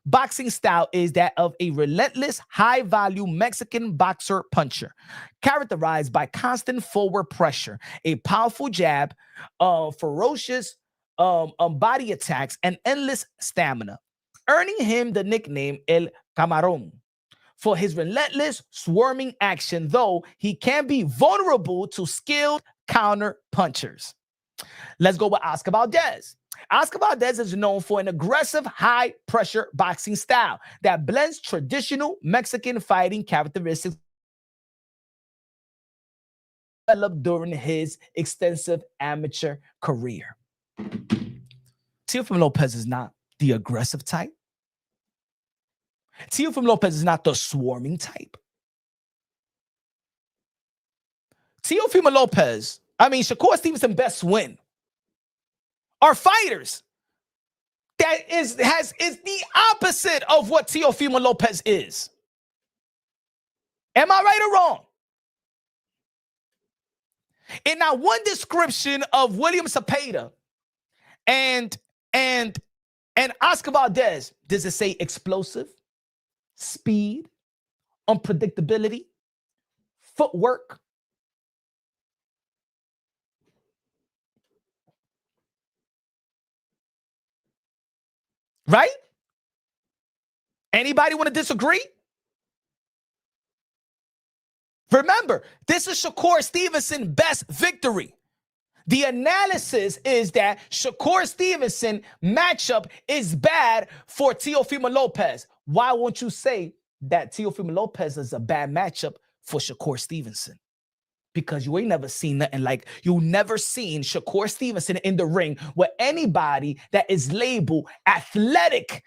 boxing style is that of a relentless, high-volume Mexican boxer puncher, characterized by constant forward pressure, a powerful jab, ferocious body attacks, and endless stamina, earning him the nickname El Camarón for his relentless, swarming action, though he can be vulnerable to skilled counter punchers. Let's go with Oscar Valdez. Oscar Valdez is known for an aggressive, high-pressure boxing style that blends traditional Mexican fighting characteristics developed during his extensive amateur career. Teofimo Lopez is not the aggressive type. Teofimo Lopez is not the swarming type. Teofimo Lopez, Shakur Stevenson's best win are fighters that is the opposite of what Teofimo Lopez is. Am I right or wrong? In that one description of William Zepeda and Oscar Valdez, does it say explosive, speed, unpredictability, footwork? Right? Anybody want to disagree? Remember, this is Shakur Stevenson's best victory. The analysis is that Shakur Stevenson matchup is bad for Teofimo Lopez. Why won't you say that Teofimo Lopez is a bad matchup for Shakur Stevenson? Because you ain't never seen nothing like, you never seen Shakur Stevenson in the ring with anybody that is labeled athletic,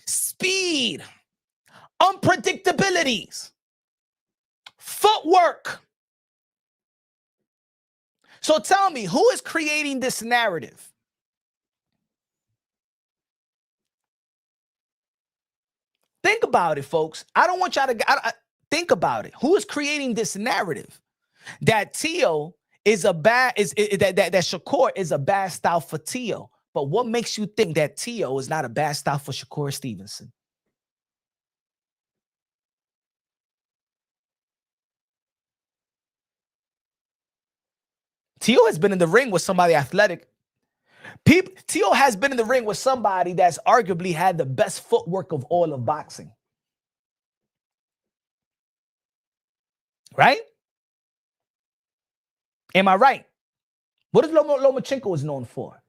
speed, unpredictabilities, footwork. So tell me, who is creating this narrative? Think about it, folks. I don't want y'all to think about it. Who is creating this narrative that Teo is a bad that Shakur is a bad style for Teo? But what makes you think that Teo is not a bad style for Shakur Stevenson? Teo has been in the ring with somebody athletic. Teo has been in the ring with somebody that's arguably had the best footwork of all of boxing. Right? Am I right? What is Lomachenko is known for?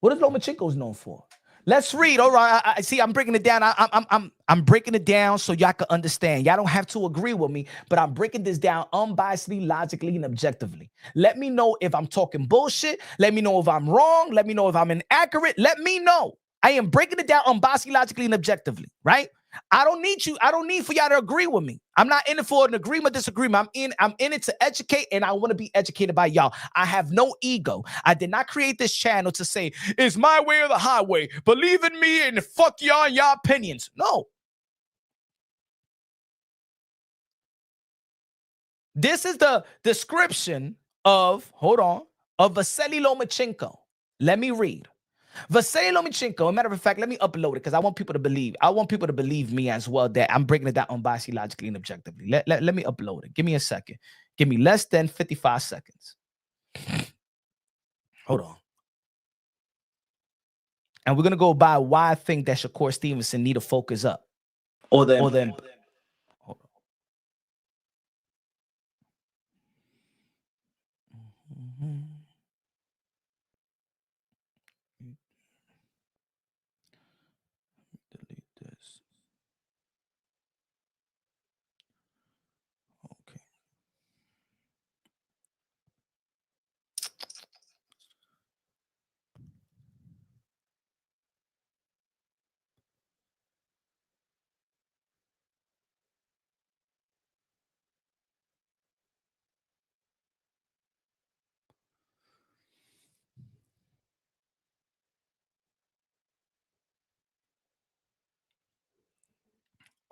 What is Lomachenko is known for? Let's read. All right. I see. I'm breaking it down. I'm breaking it down so y'all can understand. Y'all don't have to agree with me, but I'm breaking this down unbiasedly, logically, and objectively. Let me know if I'm talking bullshit. Let me know if I'm wrong. Let me know if I'm inaccurate. Let me know. I am breaking it down unbiasedly, logically, and objectively. Right? I don't need for y'all to agree with me. I'm not in it for an agreement, disagreement. I'm in it to educate, and I want to be educated by y'all. I have no ego. I did not create this channel to say, it's my way or the highway. Believe in me and fuck y'all and y'all opinions. No. This is the description of Vasily Lomachenko. Let me read. Vasily Lomachenko, as a matter of fact, let me upload it because I want people to believe. I want people to believe me as well that I'm breaking it down unbiasedly, logically, and objectively. Let me upload it. Give me a second. Give me less than 55 seconds. Hold on. And we're going to go by why I think that Shakur Stevenson need to focus up. Or then. Hold on. Delete this.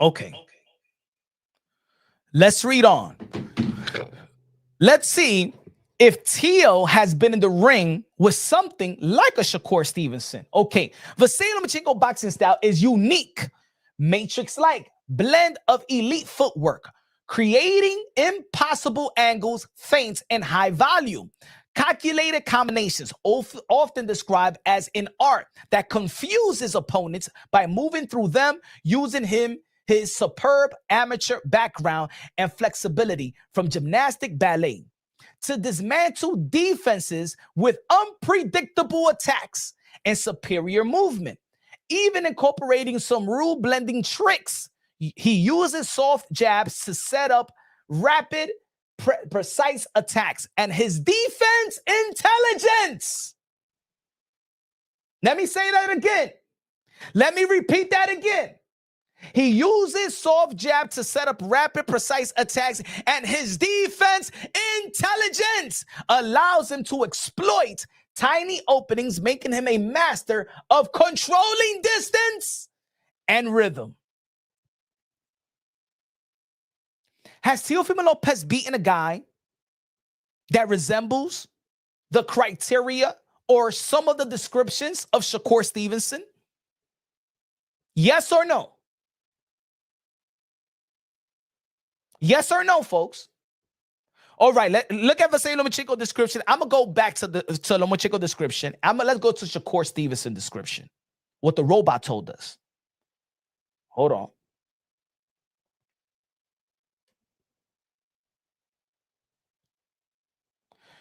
Okay. Okay. Let's read on. Let's see if Teo has been in the ring with something like a Shakur Stevenson. Okay. Vasily Lomachenko boxing style is unique, matrix-like blend of elite footwork, creating impossible angles, feints, and high volume. Calculated combinations, often described as an art that confuses opponents by moving through them, using his superb amateur background and flexibility from gymnastic ballet to dismantle defenses with unpredictable attacks and superior movement, even incorporating some rule blending tricks. He uses soft jabs to set up rapid, precise attacks, and his defense intelligence. Let me say that again. Let me repeat that again. He uses soft jab to set up rapid, precise attacks, and his defense intelligence allows him to exploit tiny openings, making him a master of controlling distance and rhythm. Has Teofimo Lopez beaten a guy that resembles the criteria or some of the descriptions of Shakur Stevenson? Yes or no? Yes or no, folks? All right, look at Vasily Lomachenko description. I'm going to go back to Lomachenko description. Let's go to Shakur Stevenson description. What the robot told us. Hold on.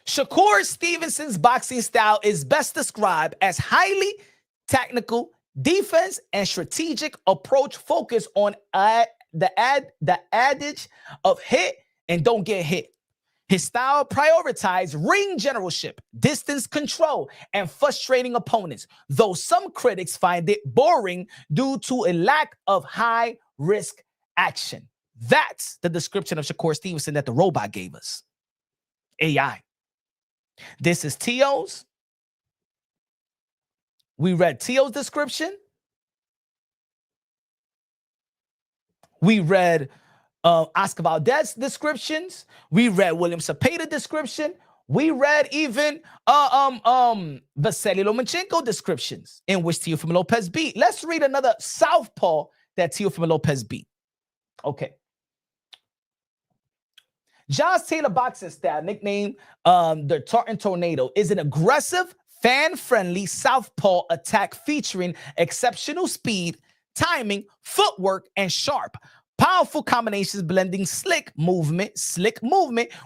Shakur Stevenson's boxing style is best described as highly technical defense and strategic approach focused on the adage of hit and don't get hit. His style prioritizes ring generalship, distance control, and frustrating opponents, though some critics find it boring due to a lack of high-risk action. That's the description of Shakur Stevenson that the robot gave us. AI. This is Teo's. We read Teo's description. We read Oscar Valdez's descriptions. We read William Cepeda description. We read even Vasily Lomachenko descriptions in which Teofimo Lopez beat. Let's read another southpaw that Teofimo Lopez beat. Okay. Josh Taylor boxing style, nicknamed the Tartan Tornado, is an aggressive, fan-friendly southpaw attack featuring exceptional speed, timing, footwork, and sharp, powerful combinations blending slick movement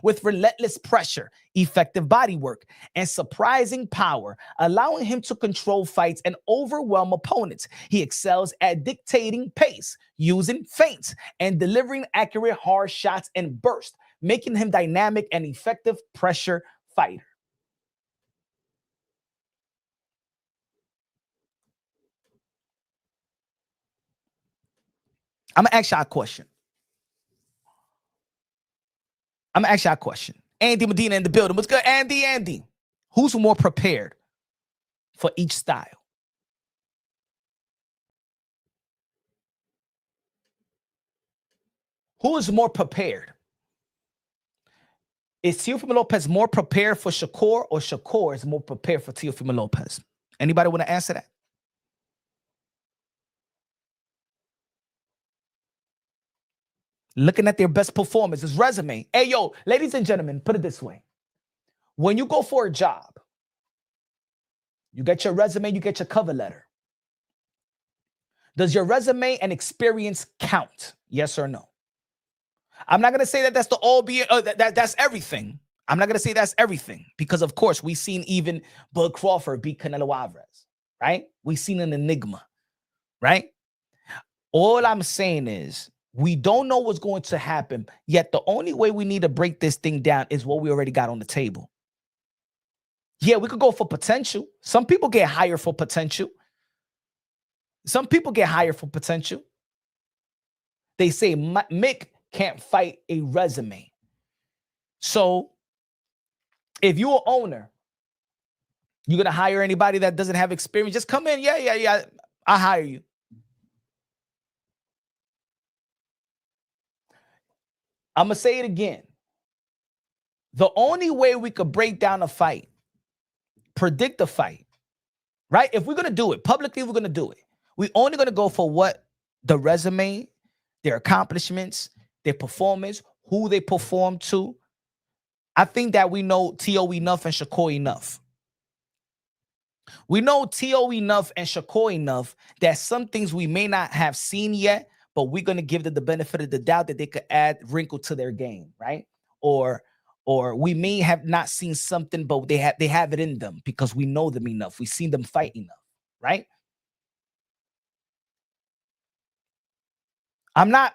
with relentless pressure, effective body work, and surprising power, allowing him to control fights and overwhelm opponents. He excels at dictating pace, using feints, and delivering accurate hard shots and bursts, making him dynamic and effective pressure fighter. I'm going to ask y'all a question. Andy Medina in the building. What's good, Andy? Andy, who's more prepared for each style? Who is more prepared? Is Teofimo Lopez more prepared for Shakur, or Shakur is more prepared for Teofimo Lopez? Anybody want to answer that? Looking at their best performance, his resume. Hey, yo, ladies and gentlemen, put it this way. When you go for a job, you get your resume, you get your cover letter. Does your resume and experience count? Yes or no? I'm not going to say that that's the all be that's everything. I'm not going to say that's everything because, of course, we've seen even Bud Crawford beat Canelo Alvarez, right? We've seen an enigma, right? All I'm saying is we don't know what's going to happen, yet the only way we need to break this thing down is what we already got on the table. Yeah, we could go for potential. Some people get hired for potential. Some people get hired for potential. They say Mick can't fight a resume. So if you're an owner, you're going to hire anybody that doesn't have experience. Just come in. Yeah. I'll hire you. I'm going to say it again. The only way we could break down a fight, predict a fight, right? If we're going to do it publicly, we're going to do it. We're only going to go for what the resume, their accomplishments, their performance, who they perform to. I think that we know T.O. enough and Shakur enough. We know T.O. enough and Shakur enough that some things we may not have seen yet, but we're going to give them the benefit of the doubt that they could add wrinkle to their game, right? Or we may have not seen something, but they have it in them because we know them enough. We've seen them fight enough, right?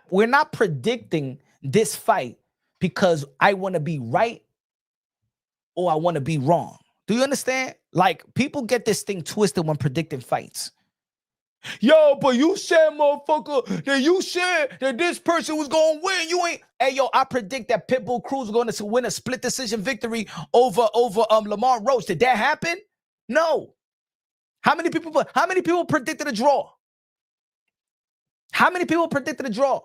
We're not predicting this fight because I want to be right or I want to be wrong. Do you understand? Like, people get this thing twisted when predicting fights. Yo, but you said, motherfucker, that you said that this person was going to win. You ain't. Hey, yo, I predict that Pitbull Cruz is going to win a split decision victory over Lamar Roach. Did that happen? No. How many people predicted a draw? How many people predicted a draw?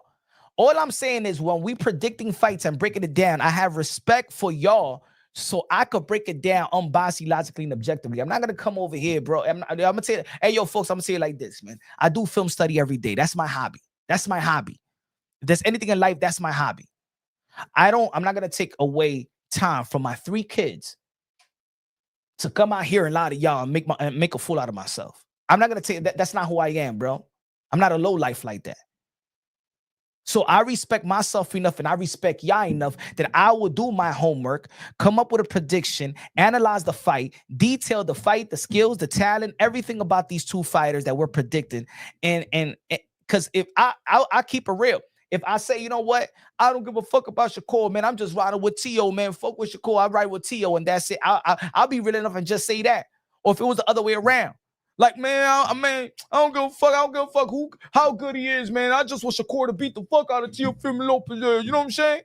All I'm saying is when we predicting fights and breaking it down, I have respect for y'all so I could break it down unbiasedly, logically, and objectively. I'm not going to come over here, bro. I'm going to tell you, hey, yo, folks, I'm going to say it like this, man. I do film study every day. That's my hobby. That's my hobby. If there's anything in life, that's my hobby. I'm not going to take away time from my 3 kids to come out here and lie to y'all and make a fool out of myself. I'm not going to take that. That's not who I am, bro. I'm not a low life like that. So I respect myself enough and I respect y'all enough that I will do my homework, come up with a prediction, analyze the fight, detail the fight, the skills, the talent, everything about these 2 fighters that we're predicting. And because if I keep it real, if I say, you know what, I don't give a fuck about Shakur, man, I'm just riding with T.O., man. Fuck with Shakur, I ride with T.O. and that's it. I'll be real enough and just say that. Or if it was the other way around. Like, man, I don't give a fuck. I don't give a fuck how good he is, man. I just want Shakur to beat the fuck out of Teofimo Lopez. You know what I'm saying?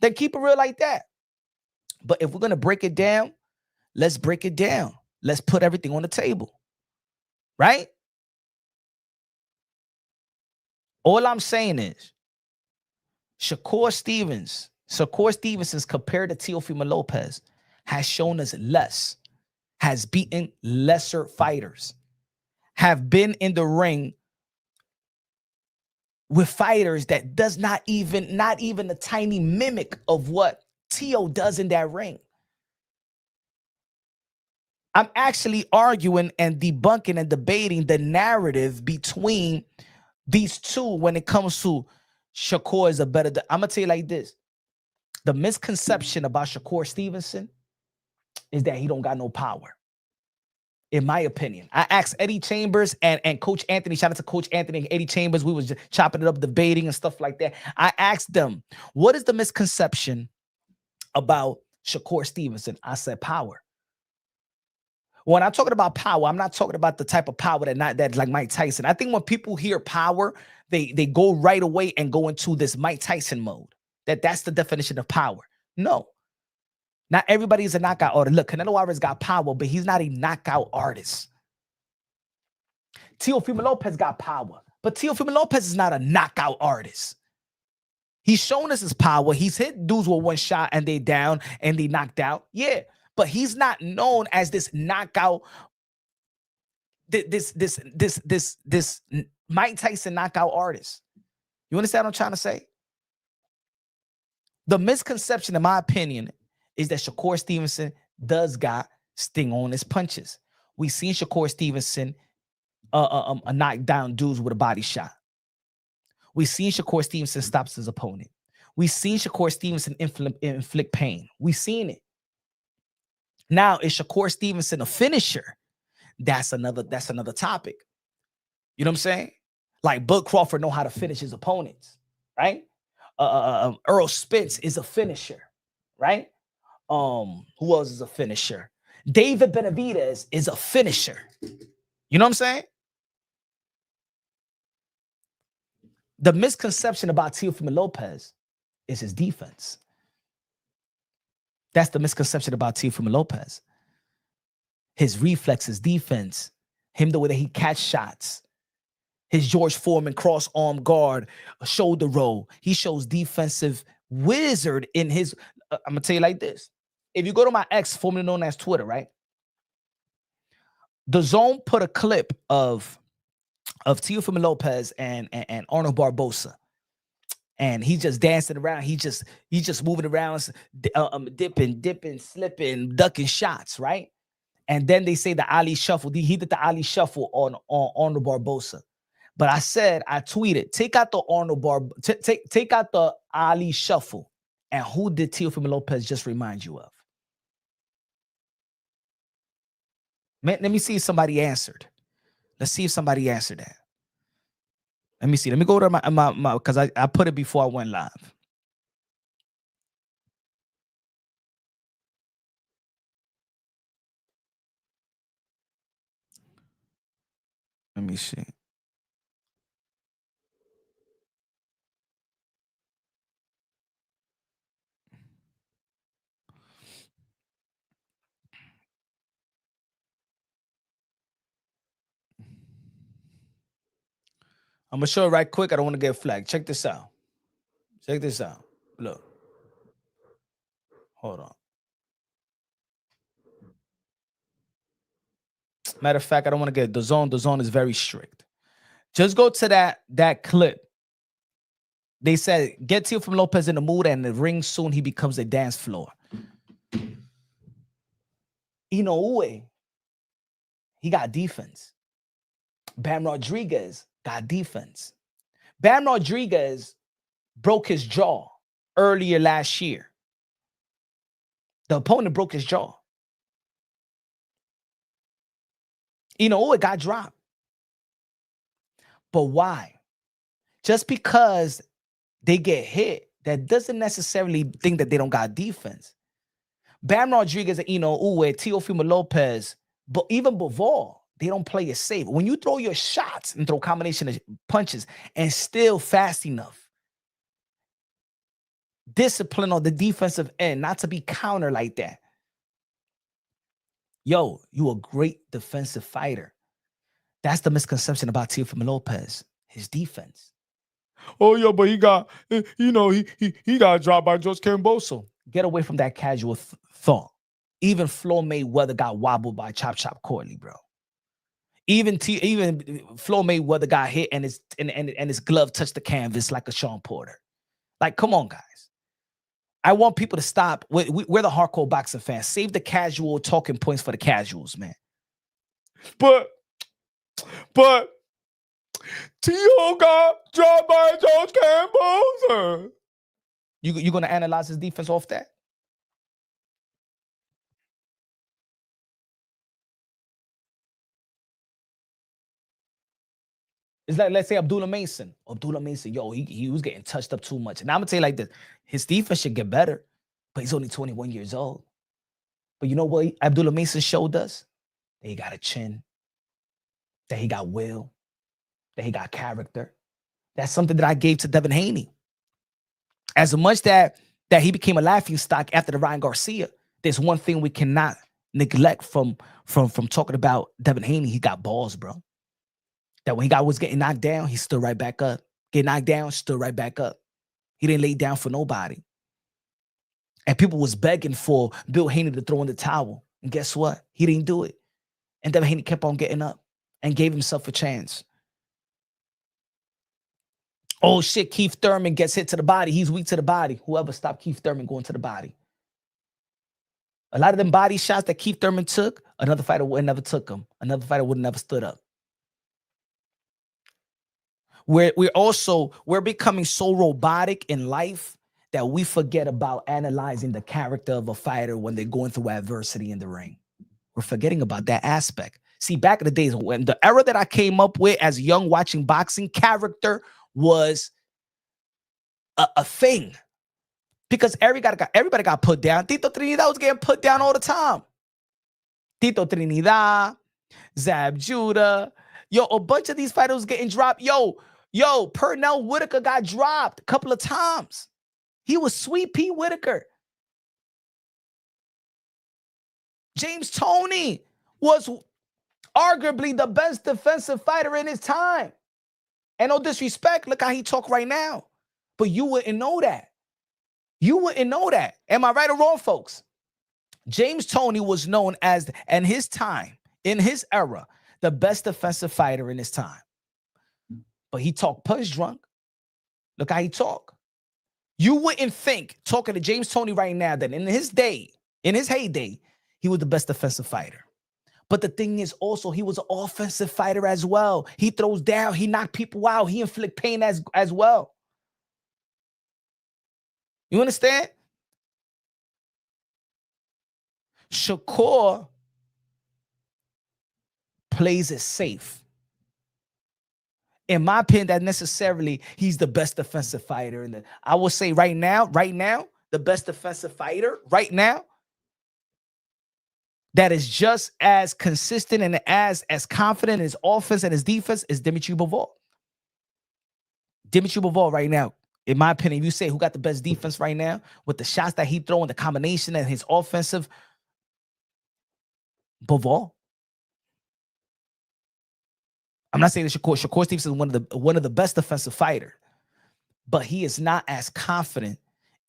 Then keep it real like that. But if we're going to break it down, let's break it down. Let's put everything on the table. Right? All I'm saying is Shakur Stevenson's compared to Teofimo Lopez has shown us less. Has beaten lesser fighters, have been in the ring with fighters that does not even a tiny mimic of what T.O. does in that ring. I'm actually arguing and debunking and debating the narrative between these two when it comes to Shakur is a better. I'm going to tell you like this. The misconception about Shakur Stevenson is that he don't got no power. In my opinion, I asked Eddie Chambers and Coach Anthony, shout out to Coach Anthony and Eddie Chambers. We was just chopping it up, debating and stuff like that. I asked them, what is the misconception about Shakur Stevenson? I said power. When I'm talking about power, I'm not talking about the type of power that's like Mike Tyson. I think when people hear power, they go right away and go into this Mike Tyson mode. That's the definition of power. No. Not everybody is a knockout artist. Look, Canelo Alvarez got power, but he's not a knockout artist. Teofimo Lopez got power, but Teofimo Lopez is not a knockout artist. He's shown us his power. He's hit dudes with 1 shot and they down and they knocked out. Yeah, but he's not known as this knockout this Mike Tyson knockout artist. You understand what I'm trying to say? The misconception, in my opinion, is that Shakur Stevenson does got sting on his punches. We seen Shakur Stevenson knock down dudes with a body shot. We seen Shakur Stevenson stops his opponent. We seen Shakur Stevenson inflict pain. We seen it. Now, is Shakur Stevenson a finisher? That's another topic. You know what I'm saying? Like Bud Crawford know how to finish his opponents, right? Earl Spence is a finisher, right? Who else is a finisher? David Benavidez is a finisher. You know what I'm saying? The misconception about Teofimo Lopez is his defense. That's the misconception about Teofimo Lopez. His reflexes, defense, him the way that he catch shots, his George Foreman cross arm guard, a shoulder roll. He shows defensive wizard in his. I'm gonna tell you like this: if you go to my ex, formerly known as Twitter, right? The Zone put a clip of Teofimo Lopez and Arnold Barbosa, and he's just dancing around. He's just moving around, dipping, slipping, ducking shots, right? And then they say the Ali shuffle. He did the Ali shuffle on Arnold Barbosa. But I tweeted, take out the take out the Ali shuffle. And who did Teofimo Lopez just remind you of? Man, let me see if somebody answered. Let's see if somebody answered that. Let me see. Let me go to my because I put it before I went live. Let me see. I'm gonna show it right quick. I don't want to get flagged. Check this out. Check this out. Look. Hold on. Matter of fact, I don't want to get the zone. The zone is very strict. Just go to that clip. They said, get Teofimo Lopez in the mood and the ring soon he becomes a dance floor. Inoue, he got defense. Bam Rodriguez got defense. Bam Rodriguez broke his jaw earlier last year. The opponent broke his jaw. Inoue got dropped. But why? Just because they get hit, that doesn't necessarily think that they don't got defense. Bam Rodriguez and Inoue, Teofimo Lopez, but even Bivol, they don't play it safe. When you throw your shots and throw combination of punches and still fast enough, discipline on the defensive end, not to be counter like that. Yo, you a great defensive fighter. That's the misconception about Teofimo Lopez, his defense. Oh, yeah, but he got, he got dropped by George Camboso. Get away from that casual thought. Even Floyd Mayweather got wobbled by Chop Corley, bro. Even Floyd Mayweather got hit and his glove touched the canvas like a Sean Porter. Like, come on, guys. I want people to stop. We're the hardcore boxing fans. Save the casual talking points for the casuals, man. But T.O. got dropped by George Camboso. You gonna analyze his defense off that? It's like, let's say Abdullah Mason, yo, he was getting touched up too much. And I'm gonna tell you like this: his defense should get better, but he's only 21 years old. But you know what Abdullah Mason showed us? That he got a chin, that he got will, that he got character. That's something that I gave to Devin Haney. As much that he became a laughing stock after the Ryan Garcia, there's one thing we cannot neglect from talking about Devin Haney. He got balls, bro. That when was getting knocked down, he stood right back up. Get knocked down, stood right back up. He didn't lay down for nobody. And people was begging for Bill Haney to throw in the towel. And guess what? He didn't do it. And Devin Haney kept on getting up. and gave himself a chance. Oh shit, Keith Thurman gets hit to the body. He's weak to the body. Whoever stopped Keith Thurman going to the body. A lot of them body shots that Keith Thurman took, another fighter would never took them. Another fighter would never stood up. We're becoming so robotic in life that we forget about analyzing the character of a fighter when they're going through adversity in the ring. We're forgetting about that aspect. See, back in the days, when the era that I came up with as young watching boxing, character was a thing. Because everybody got put down. Tito Trinidad was getting put down all the time. Tito Trinidad, Zab Judah. Yo, a bunch of these fighters getting dropped. Yo, Pernell Whitaker got dropped a couple of times. He was Sweet Pea Whitaker. James Toney was arguably the best defensive fighter in his time. And no disrespect, look how he talk right now. But you wouldn't know that. You wouldn't know that. Am I right or wrong, folks? James Toney was known as, in his time, in his era, the best defensive fighter in his time. But he talked punch drunk. Look how he talk. You wouldn't think, talking to James Toney right now, that in his heyday, he was the best defensive fighter. But the thing is also, he was an offensive fighter as well. He throws down, he knocked people out, he inflict pain as well. You understand? Shakur plays it safe. In my opinion, that necessarily he's the best defensive fighter. I will say right now, the best defensive fighter right now that is just as consistent and as confident in his offense and his defense is Dimitri Bivol. Dimitri Bivol right now, in my opinion, if you say who got the best defense right now with the shots that he throw and the combination and his offensive, Bivol. I'm not saying that Shakur Stevenson is one of the best defensive fighter, but he is not as confident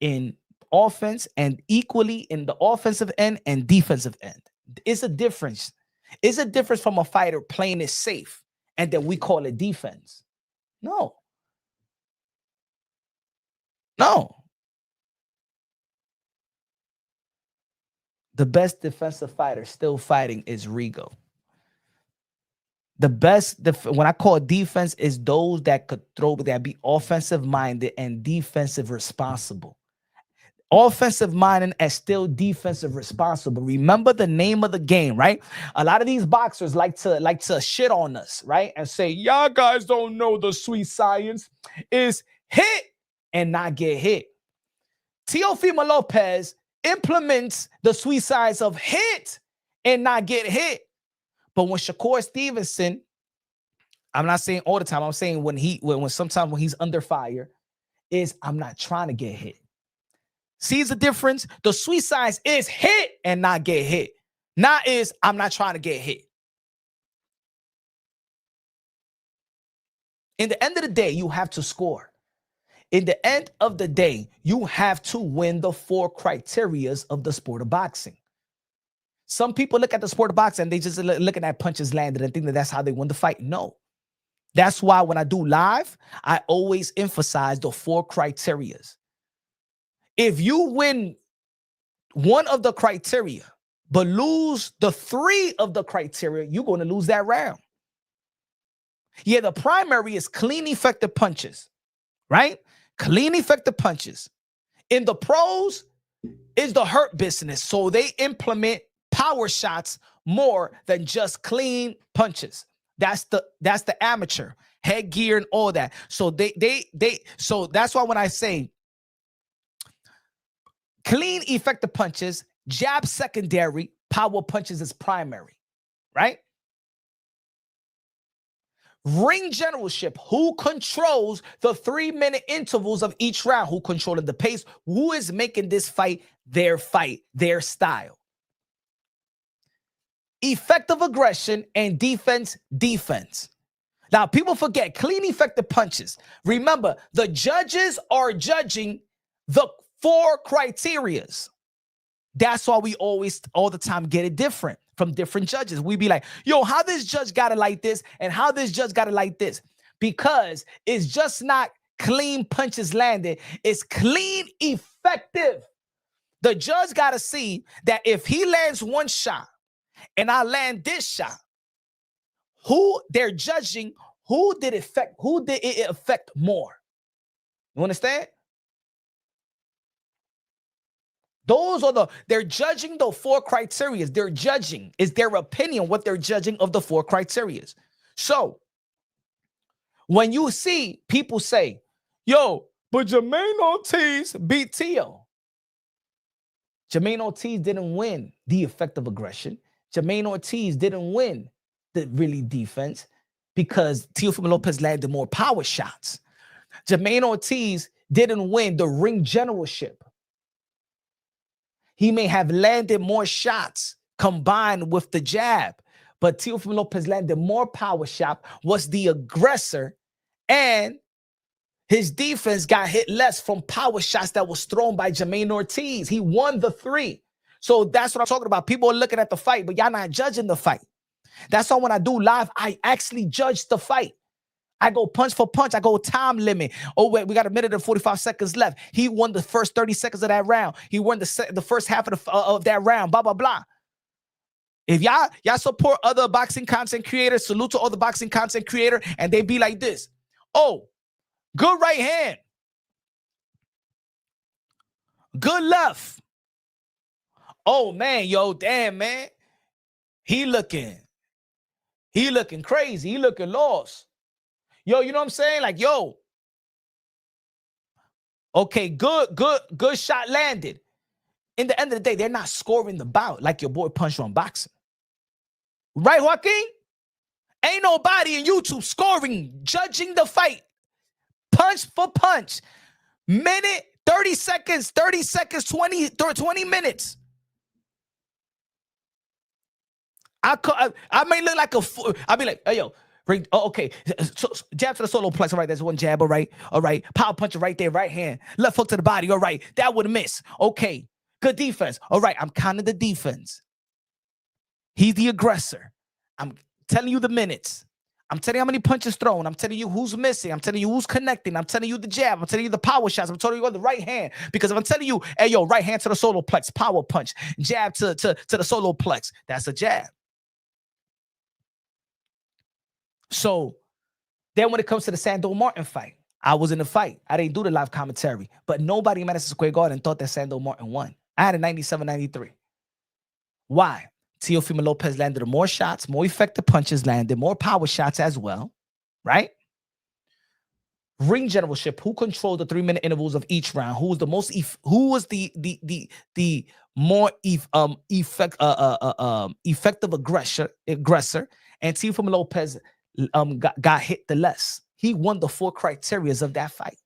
in offense and equally in the offensive end and defensive end. It's a difference. It's a difference from a fighter playing it safe and then we call it defense. No. The best defensive fighter still fighting is Rigo. The best, when I call defense, is those that could throw, that be offensive minded and defensive responsible. Offensive minded and still defensive responsible. Remember the name of the game, right? A lot of these boxers like to shit on us, right? And say, y'all guys don't know the sweet science is hit and not get hit. Teofimo Lopez implements the sweet science of hit and not get hit. But when Shakur Stevenson, I'm not saying all the time, I'm saying when sometimes when he's under fire, is I'm not trying to get hit. See the difference? The sweet science is hit and not get hit. Not is I'm not trying to get hit. In the end of the day, you have to score. In the end of the day, you have to win the 4 criterias of the sport of boxing. Some people look at the sport of boxing and they just looking at punches landed and think that that's how they win the fight. No. That's why when I do live, I always emphasize the 4 criterias. If you win one of the criteria, but lose the 3 of the criteria, you're going to lose that round. Yeah, the primary is clean, effective punches, right? Clean, effective punches. In the pros, is the hurt business. So they implement power shots more than just clean punches. That's the amateur headgear and all that. So so that's why when I say clean, effective punches, jab secondary, power punches is primary, right? Ring generalship, who controls the 3-minute intervals of each round, who controlling the pace, who is making this fight, their style. Effective aggression and defense. Now, people forget clean, effective punches. Remember, the judges are judging the 4 criterias. That's why we always, all the time, get it different from different judges. We be like, yo, how this judge got it like this and how this judge got it like this? Because it's just not clean punches landed. It's clean, effective. The judge got to see that if he lands one shot and I land this shot, who they're judging, who did it affect more? You understand? They're judging the 4 criteria. They're judging, is their opinion what they're judging of the 4 criteria. So when you see people say, yo, but Jermaine Ortiz beat Teo. Jermaine Ortiz didn't win the effective aggression. Jermaine Ortiz didn't win the really defense because Teofimo Lopez landed more power shots. Jermaine Ortiz didn't win the ring generalship. He may have landed more shots combined with the jab, but Teofimo Lopez landed more power shot, was the aggressor, and his defense got hit less from power shots that was thrown by Jermaine Ortiz. He won the 3. So that's what I'm talking about. People are looking at the fight, but y'all not judging the fight. That's why when I do live, I actually judge the fight. I go punch for punch. I go time limit. Oh, wait, we got 1 minute and 45 seconds left. He won the first 30 seconds of that round. He won the first half of that round, blah, blah, blah. If y'all support other boxing content creators, salute to all the boxing content creator, and they be like this. Oh, good right hand. Good left. Oh, man, yo, damn, man. He looking crazy. He looking lost. Yo, you know what I'm saying? Like, yo. Okay, good shot landed. In the end of the day, they're not scoring the bout like your boy Punch on boxing. Right, Joaquin? Ain't nobody in YouTube scoring, judging the fight. Punch for punch. Minute, 30 seconds, 20 minutes. I may look like a fool. I'll be like, hey, yo, okay. So, jab to the solo plex. All right, there's one jab. All right. Power puncher right there, right hand. Left hook to the body. All right. That would miss. Okay. Good defense. All right. I'm counting the defense. He's the aggressor. I'm telling you the minutes. I'm telling you how many punches thrown. I'm telling you who's missing. I'm telling you who's connecting. I'm telling you the jab. I'm telling you the power shots. I'm telling you on the right hand. Because if I'm telling you, hey, yo, right hand to the solar plex, power punch, jab to the solar plex, that's a jab. So then when it comes to the Sandor Martin fight, I was in the fight. I didn't do the live commentary. But nobody in Madison Square Garden thought that Sandor Martin won. I had a 97-93. Why? Teofimo Lopez landed more shots, more effective punches landed, more power shots as well, right? Ring generalship, who controlled the 3-minute intervals of each round? Who was the most who was the more effective aggressor? And Teofimo Lopez got hit the less. He won the 4 criteria of that fight.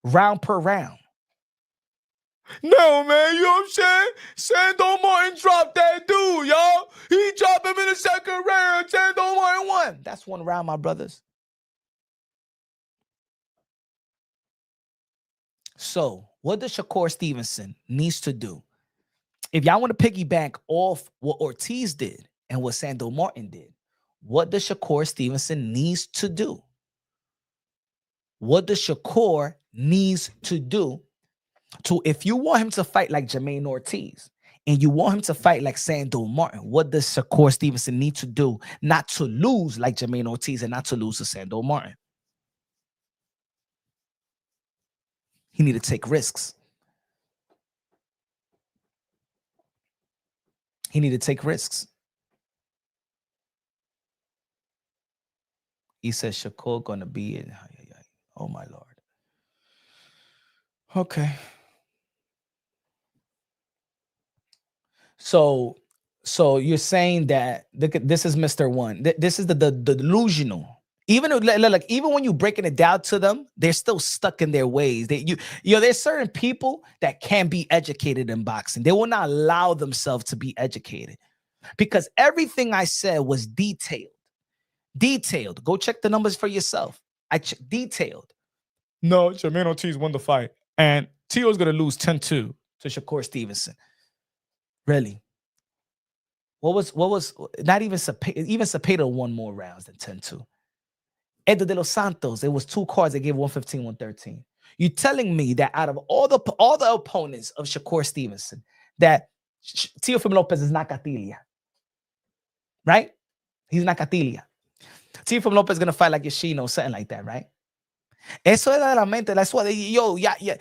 Round per round. No, man, you know what I'm saying? Sandor Martin dropped that dude, y'all. He dropped him in the second round. Sandor Martin won. That's 1 round, my brothers. So, what does Shakur Stevenson needs to do? If y'all want to piggyback off what Ortiz did and what Sandor Martin did, what does Shakur Stevenson needs to do? What does Shakur needs to do? If you want him to fight like Jermaine Ortiz and you want him to fight like Sandor Martin, what does Shakur Stevenson need to do not to lose like Jermaine Ortiz and not to lose to Sandor Martin? He need to take risks. He need to take risks. He says Shakur gonna be in. Oh my Lord. Okay. So you're saying that this is Mr. One. This is the delusional. Even like even when you breaking it down to them, they're still stuck in their ways. There's certain people that can be educated in boxing. They will not allow themselves to be educated because everything I said was detailed. Detailed. Go check the numbers for yourself. Detailed. No, Jermaine Ortiz won the fight, and Teo's gonna lose 10-2 to Shakur Stevenson. Really? not even Cepeda won more rounds than 10-2. Edgar de los Santos, it was 2 cards that gave 115, 113. You're telling me that out of all the opponents of Shakur Stevenson, that Teofimo Lopez is Nakatilia, right? He's Nakatilia. Teofimo Lopez is gonna fight like Yoshino, something like that, right? Eso es la mente. That's why yeah.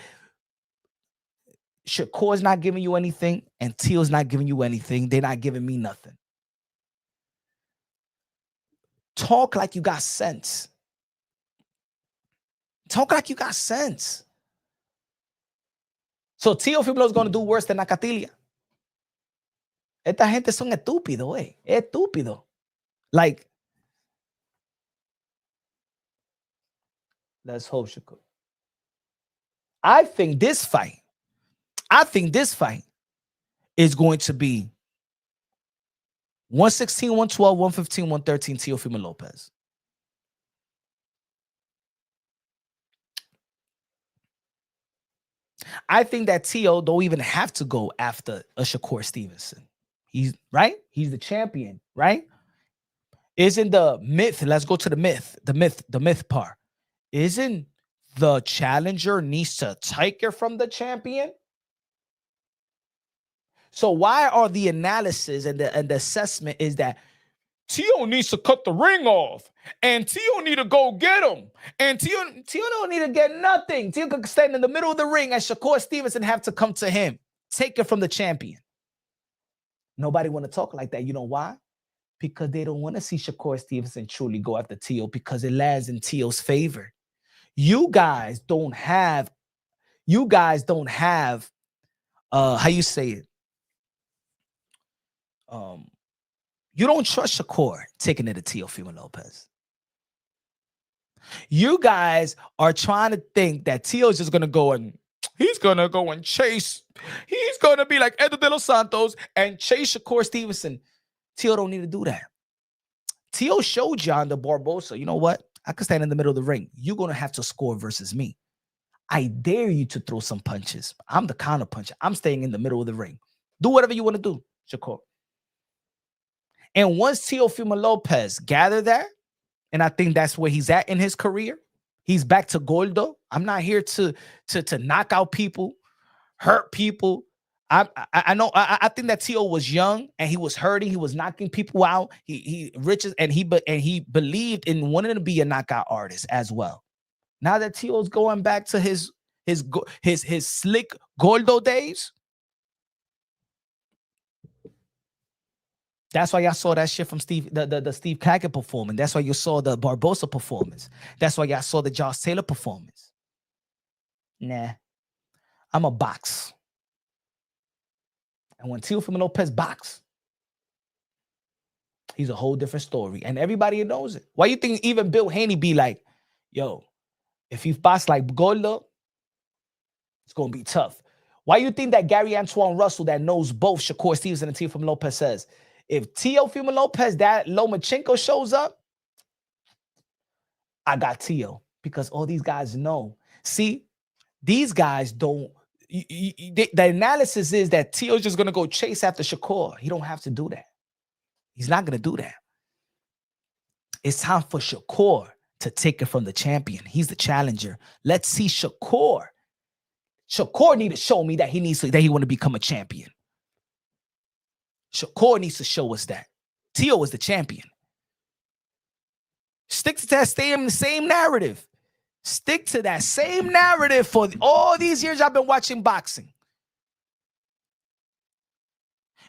Shakur's not giving you anything, and Teal's not giving you anything. They're not giving me nothing. Talk like you got sense. Talk like you got sense. So Teofimo is going to do worse than Nakatilia. Esta gente son estúpidos, eh. Estúpido. Like, let's hope Shakur. I think this fight is going to be 116, 112, 115, 113 Teofimo Lopez. I think that Teo don't even have to go after a Shakur Stevenson. He's right. He's the champion, right? Isn't the myth? Let's go to the myth. The myth part. Isn't the challenger needs to take it from the champion? So why are the analysis and the assessment is that Teo needs to cut the ring off, and Teo need to go get him, and Teo don't need to get nothing. Teo can stand in the middle of the ring, and Shakur Stevenson have to come to him, take it from the champion. Nobody want to talk like that. You know why? Because they don't want to see Shakur Stevenson truly go after Teo, because it lands in Teo's favor. You guys don't have how you say it? You don't trust Shakur taking it to Teofimo Lopez. You guys are trying to think that Teo's just gonna go and chase. He's gonna be like Edgar de los Santos and chase Shakur Stevenson. Teo don't need to do that. Teo showed you on the Barbosa, you know what? I could stand in the middle of the ring. You're gonna have to score versus me. I dare you to throw some punches. I'm the counter puncher. I'm staying in the middle of the ring. Do whatever you want to do, Shakur. And once Teofimo Lopez gathered that, and I think that's where he's at in his career, he's back to Goldo. I'm not here to knock out people, hurt people. I know. I think that Teo was young and he was hurting. He was knocking people out. He riches and he believed in wanting to be a knockout artist as well. Now that Teo's going back to his slick Goldo days. That's why y'all saw that shit from the Steve Clackett performance. That's why you saw the Barbosa performance. That's why y'all saw the Josh Taylor performance. Nah, I'm a box. And when Teofimo Lopez box, he's a whole different story. And everybody knows it. Why you think even Bill Haney be like, yo, if you box like Goldo, it's going to be tough. Why you think that Gary Antoine Russell that knows both Shakur Stevenson and Teofimo Lopez says, if Teofimo Lopez, that Lomachenko shows up, I got Teo. Because all these guys know. See, these guys don't. The analysis is that Teo's just going to go chase after Shakur. He don't have to do that. He's not going to do that. It's time for Shakur to take it from the champion. He's the challenger. Let's see Shakur. Shakur need to show me that he want to become a champion. Shakur needs to show us that. Teo is the champion. Stick to that same narrative. Stick to that same narrative for all these years I've been watching boxing.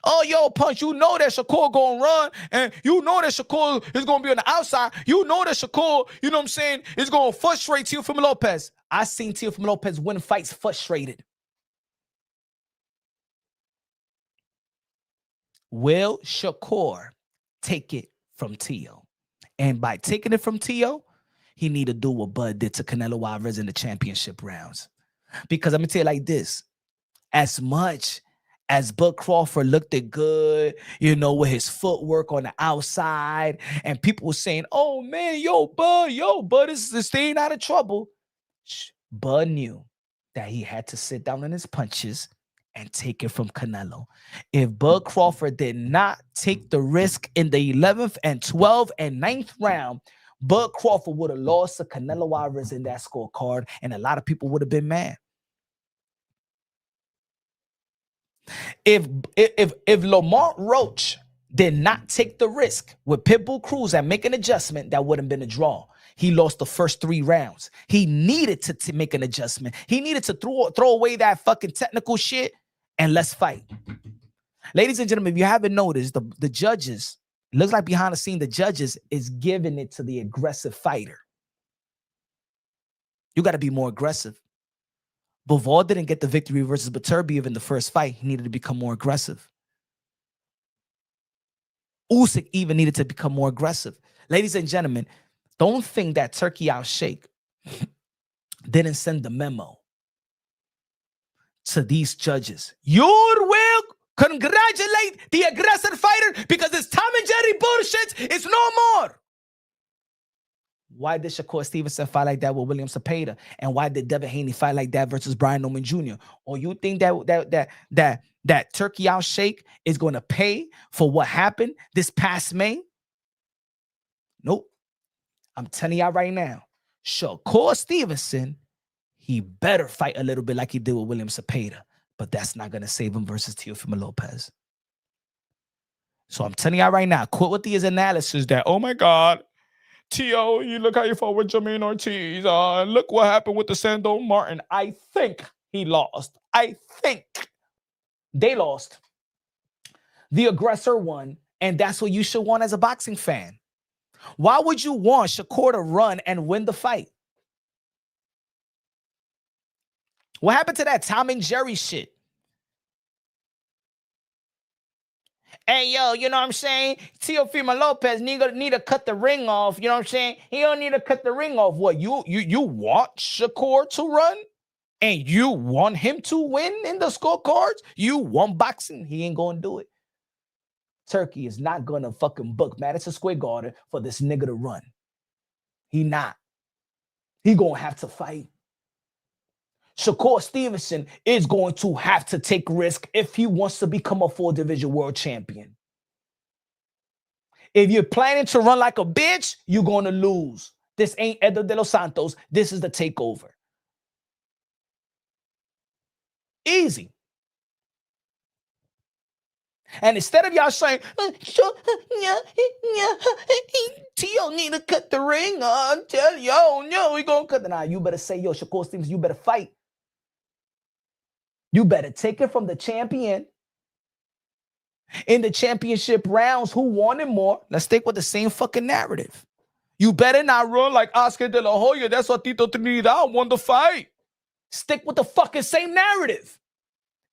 Oh, yo, Punch, you know that Shakur going to run, and you know that Shakur is going to be on the outside. You know that Shakur, you know what I'm saying, is going to frustrate Teofimo Lopez. I seen Teofimo Lopez win fights frustrated. Will Shakur take it from Teo? And by taking it from Teo, he need to do what Bud did to Canelo Alvarez in the championship rounds. Because I'm going to tell you like this. As much as Bud Crawford looked it good, you know, with his footwork on the outside, and people were saying, oh, man, yo, Bud is staying out of trouble. Bud knew that he had to sit down on his punches and take it from Canelo. If Bud Crawford did not take the risk in the 11th and 12th and 9th round, Bud Crawford would have lost to Canelo Alvarez in that scorecard, and a lot of people would have been mad. If Lamont Roach did not take the risk with Pitbull Cruz and make an adjustment, that wouldn't have been a draw. He lost the first 3 rounds. He needed to make an adjustment. He needed to throw away that fucking technical shit and let's fight. Ladies and gentlemen, if you haven't noticed, the judges, it looks like behind the scene, the judges is giving it to the aggressive fighter. You got to be more aggressive. Bivol didn't get the victory versus Beterbiev in the first fight. He needed to become more aggressive. Usyk even needed to become more aggressive. Ladies and gentlemen, don't think that Turkey Al Sheikh didn't send the memo to these judges. You will congratulate the aggressive fighter because this Tom and Jerry bullshit is no more. Why did Shakur Stevenson fight like that with William Cepeda? And why did Devin Haney fight like that versus Brian Norman Jr.? Or you think that Turkey Al Sheikh is going to pay for what happened this past May? Nope. I'm telling y'all right now, Shakur Stevenson, he better fight a little bit like he did with William Cepeda, but that's not going to save him versus Teofimo Lopez. So I'm telling y'all right now, quit with these analysis that, oh my God, Tio, you look how you fought with Jermaine Ortiz. Look what happened with the Sando Martin. I think he lost. I think they lost. The aggressor won, and that's what you should want as a boxing fan. Why would you want Shakur to run and win the fight? What happened to that Tom and Jerry shit? Hey, yo, you know what I'm saying? Teofimo Lopez need to cut the ring off. You know what I'm saying? He don't need to cut the ring off. What, you want Shakur to run? And you want him to win in the scorecards? You want boxing? He ain't going to do it. Turkey is not going to fucking book Madison Square Garden for this nigga to run. He not. He going to have to fight. Shakur Stevenson is going to have to take risk if he wants to become a 4-division world champion. If you're planning to run like a bitch, you're going to lose. This ain't Edo de los Santos. This is the takeover. Easy. And instead of y'all saying, Tio need to cut the ring on, tell yo, we gonna cut the ring. You better say, yo, Shakur Stevens, you better fight. You better take it from the champion. In the championship rounds, who wanted more? Let's stick with the same fucking narrative. You better not run like Oscar De La Hoya. That's what Tito Trinidad won the fight. Stick with the fucking same narrative.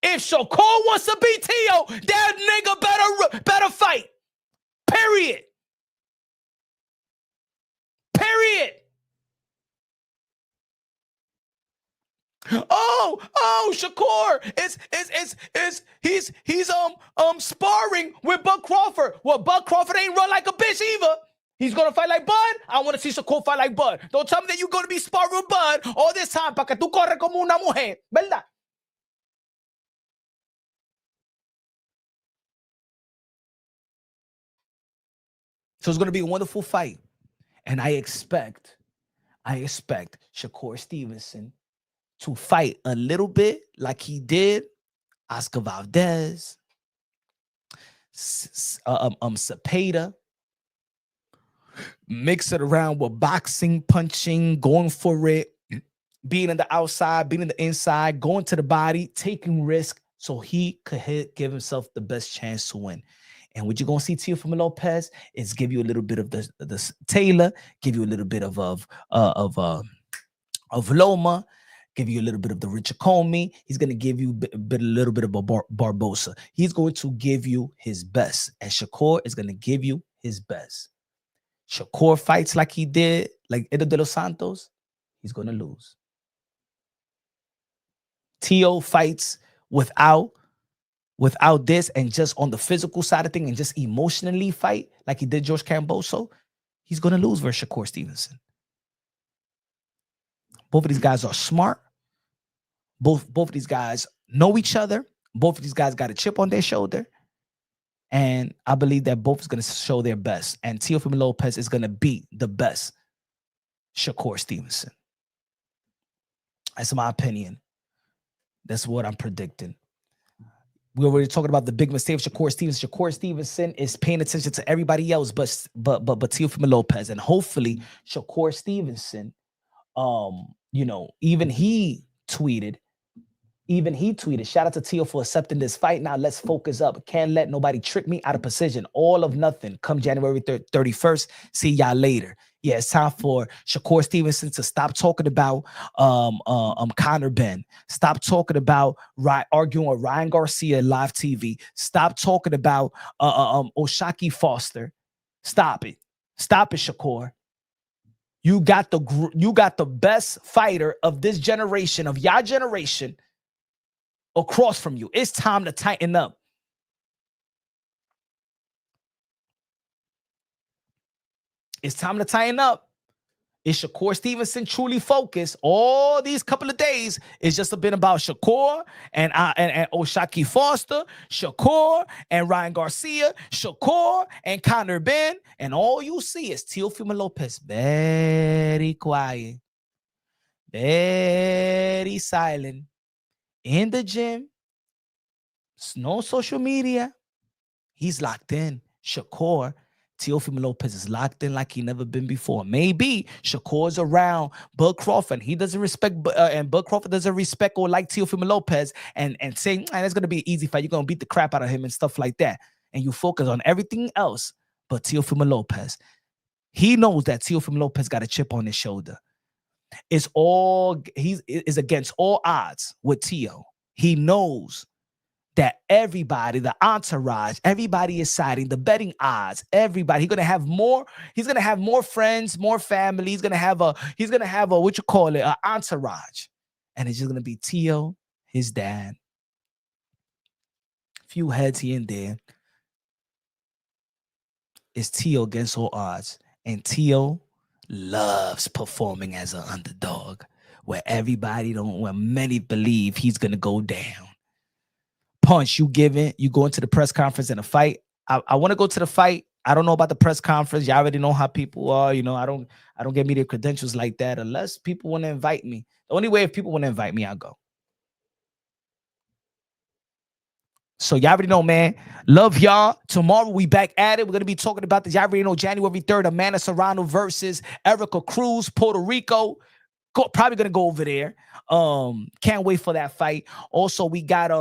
If Shakur wants to beat Tio, that nigga better fight. Period. Period. Oh, Shakur he's sparring with Bud Crawford. Well, Bud Crawford ain't run like a bitch either. He's gonna fight like Bud. I want to see Shakur fight like Bud. Don't tell me that you're gonna be sparring with Bud all this time para que tú corres como una mujer, ¿verdad? So it's going to be a wonderful fight. And I expect Shakur Stevenson to fight a little bit like he did Oscar Valdez, Cepeda. Mix it around with boxing, punching, going for it, being in the outside, being in the inside, going to the body, taking risk so he could give himself the best chance to win. And what you're going to see Teofimo Lopez is give you a little bit of the Taylor, give you a little bit of Loma, give you a little bit of the Richard Comey. He's going to give you a little bit of Barbosa. He's going to give you his best. And Shakur is going to give you his best. Shakur fights like he did, like Edo de los Santos, he's going to lose. Tio fights without this and just on the physical side of things and just emotionally fight like he did George Camboso, he's going to lose versus Shakur Stevenson. Both of these guys are smart. Both of these guys know each other. Both of these guys got a chip on their shoulder. And I believe that both is going to show their best. And Teofimo Lopez is going to beat the best Shakur Stevenson. That's my opinion. That's what I'm predicting. We were already talking about the big mistake of Shakur Stevenson. Shakur Stevenson is paying attention to everybody else, but Teofimo Lopez. And hopefully Shakur Stevenson, even he tweeted, shout out to Teo for accepting this fight. Now let's focus up. Can't let nobody trick me out of precision. All of nothing. Come January 31st. See y'all later. Yeah, it's time for Shakur Stevenson to stop talking about Conor Ben. Stop talking about arguing with Ryan Garcia live TV. Stop talking about Oshaki Foster. Stop it. Stop it, Shakur. You got the best fighter of this generation, of your generation, across from you. It's time to tighten up. It's time to tighten up. Is Shakur Stevenson truly focused? All these couple of days, it's just been about Shakur and Oshaki Foster, Shakur and Ryan Garcia, Shakur and Conor Ben, and all you see is Teofimo Lopez, very quiet, very silent, in the gym, no social media. He's locked in. Shakur, Teofimo Lopez is locked in like he never been before. Maybe Shakur's around Bud Crawford. He doesn't respect, and Bud Crawford doesn't respect or like Teofimo Lopez, and saying, it's going to be an easy fight. You're going to beat the crap out of him and stuff like that. And you focus on everything else but Teofimo Lopez. He knows that Teofimo Lopez got a chip on his shoulder. He's against all odds with Teo. He knows that everybody, the entourage, everybody is siding, the betting odds, everybody. He's gonna have more friends, more family. He's gonna have a an entourage. And it's just gonna be Teo, his dad, few heads here and there. It's Teo against all odds. And Teo loves performing as an underdog, where many believe he's gonna go down. Punch, you go into the press conference and a fight. I want to go to the fight. I don't know about the press conference. You already know how people are. I don't get media credentials like that unless people want to invite me. The only way if people want to invite me, I'll go. So y'all already know, man. Love y'all. Tomorrow we back at it. We're going to be talking about this. Y'all already know January 3rd, Amanda Serrano versus Erica Cruz, Puerto Rico. Probably going to go over there. Can't wait for that fight. Also, we got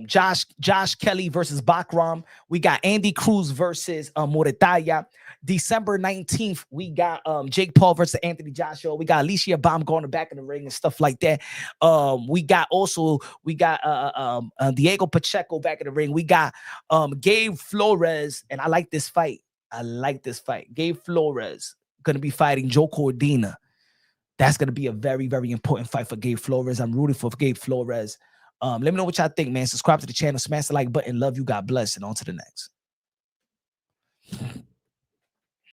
Josh Kelly versus Bakram. We got Andy Cruz versus Moretaya. December 19th, we got Jake Paul versus Anthony Joshua. We got Alicia Baum going back in the ring and stuff like that. We got Diego Pacheco back in the ring. We got Gabe Flores, and I like this fight. Gabe Flores gonna be fighting Joe Cordina. That's gonna be a very, very important fight for Gabe Flores. I'm rooting for Gabe Flores. Let me know what y'all think, man. Subscribe to the channel, smash the like button. Love you. God bless. And on to the next.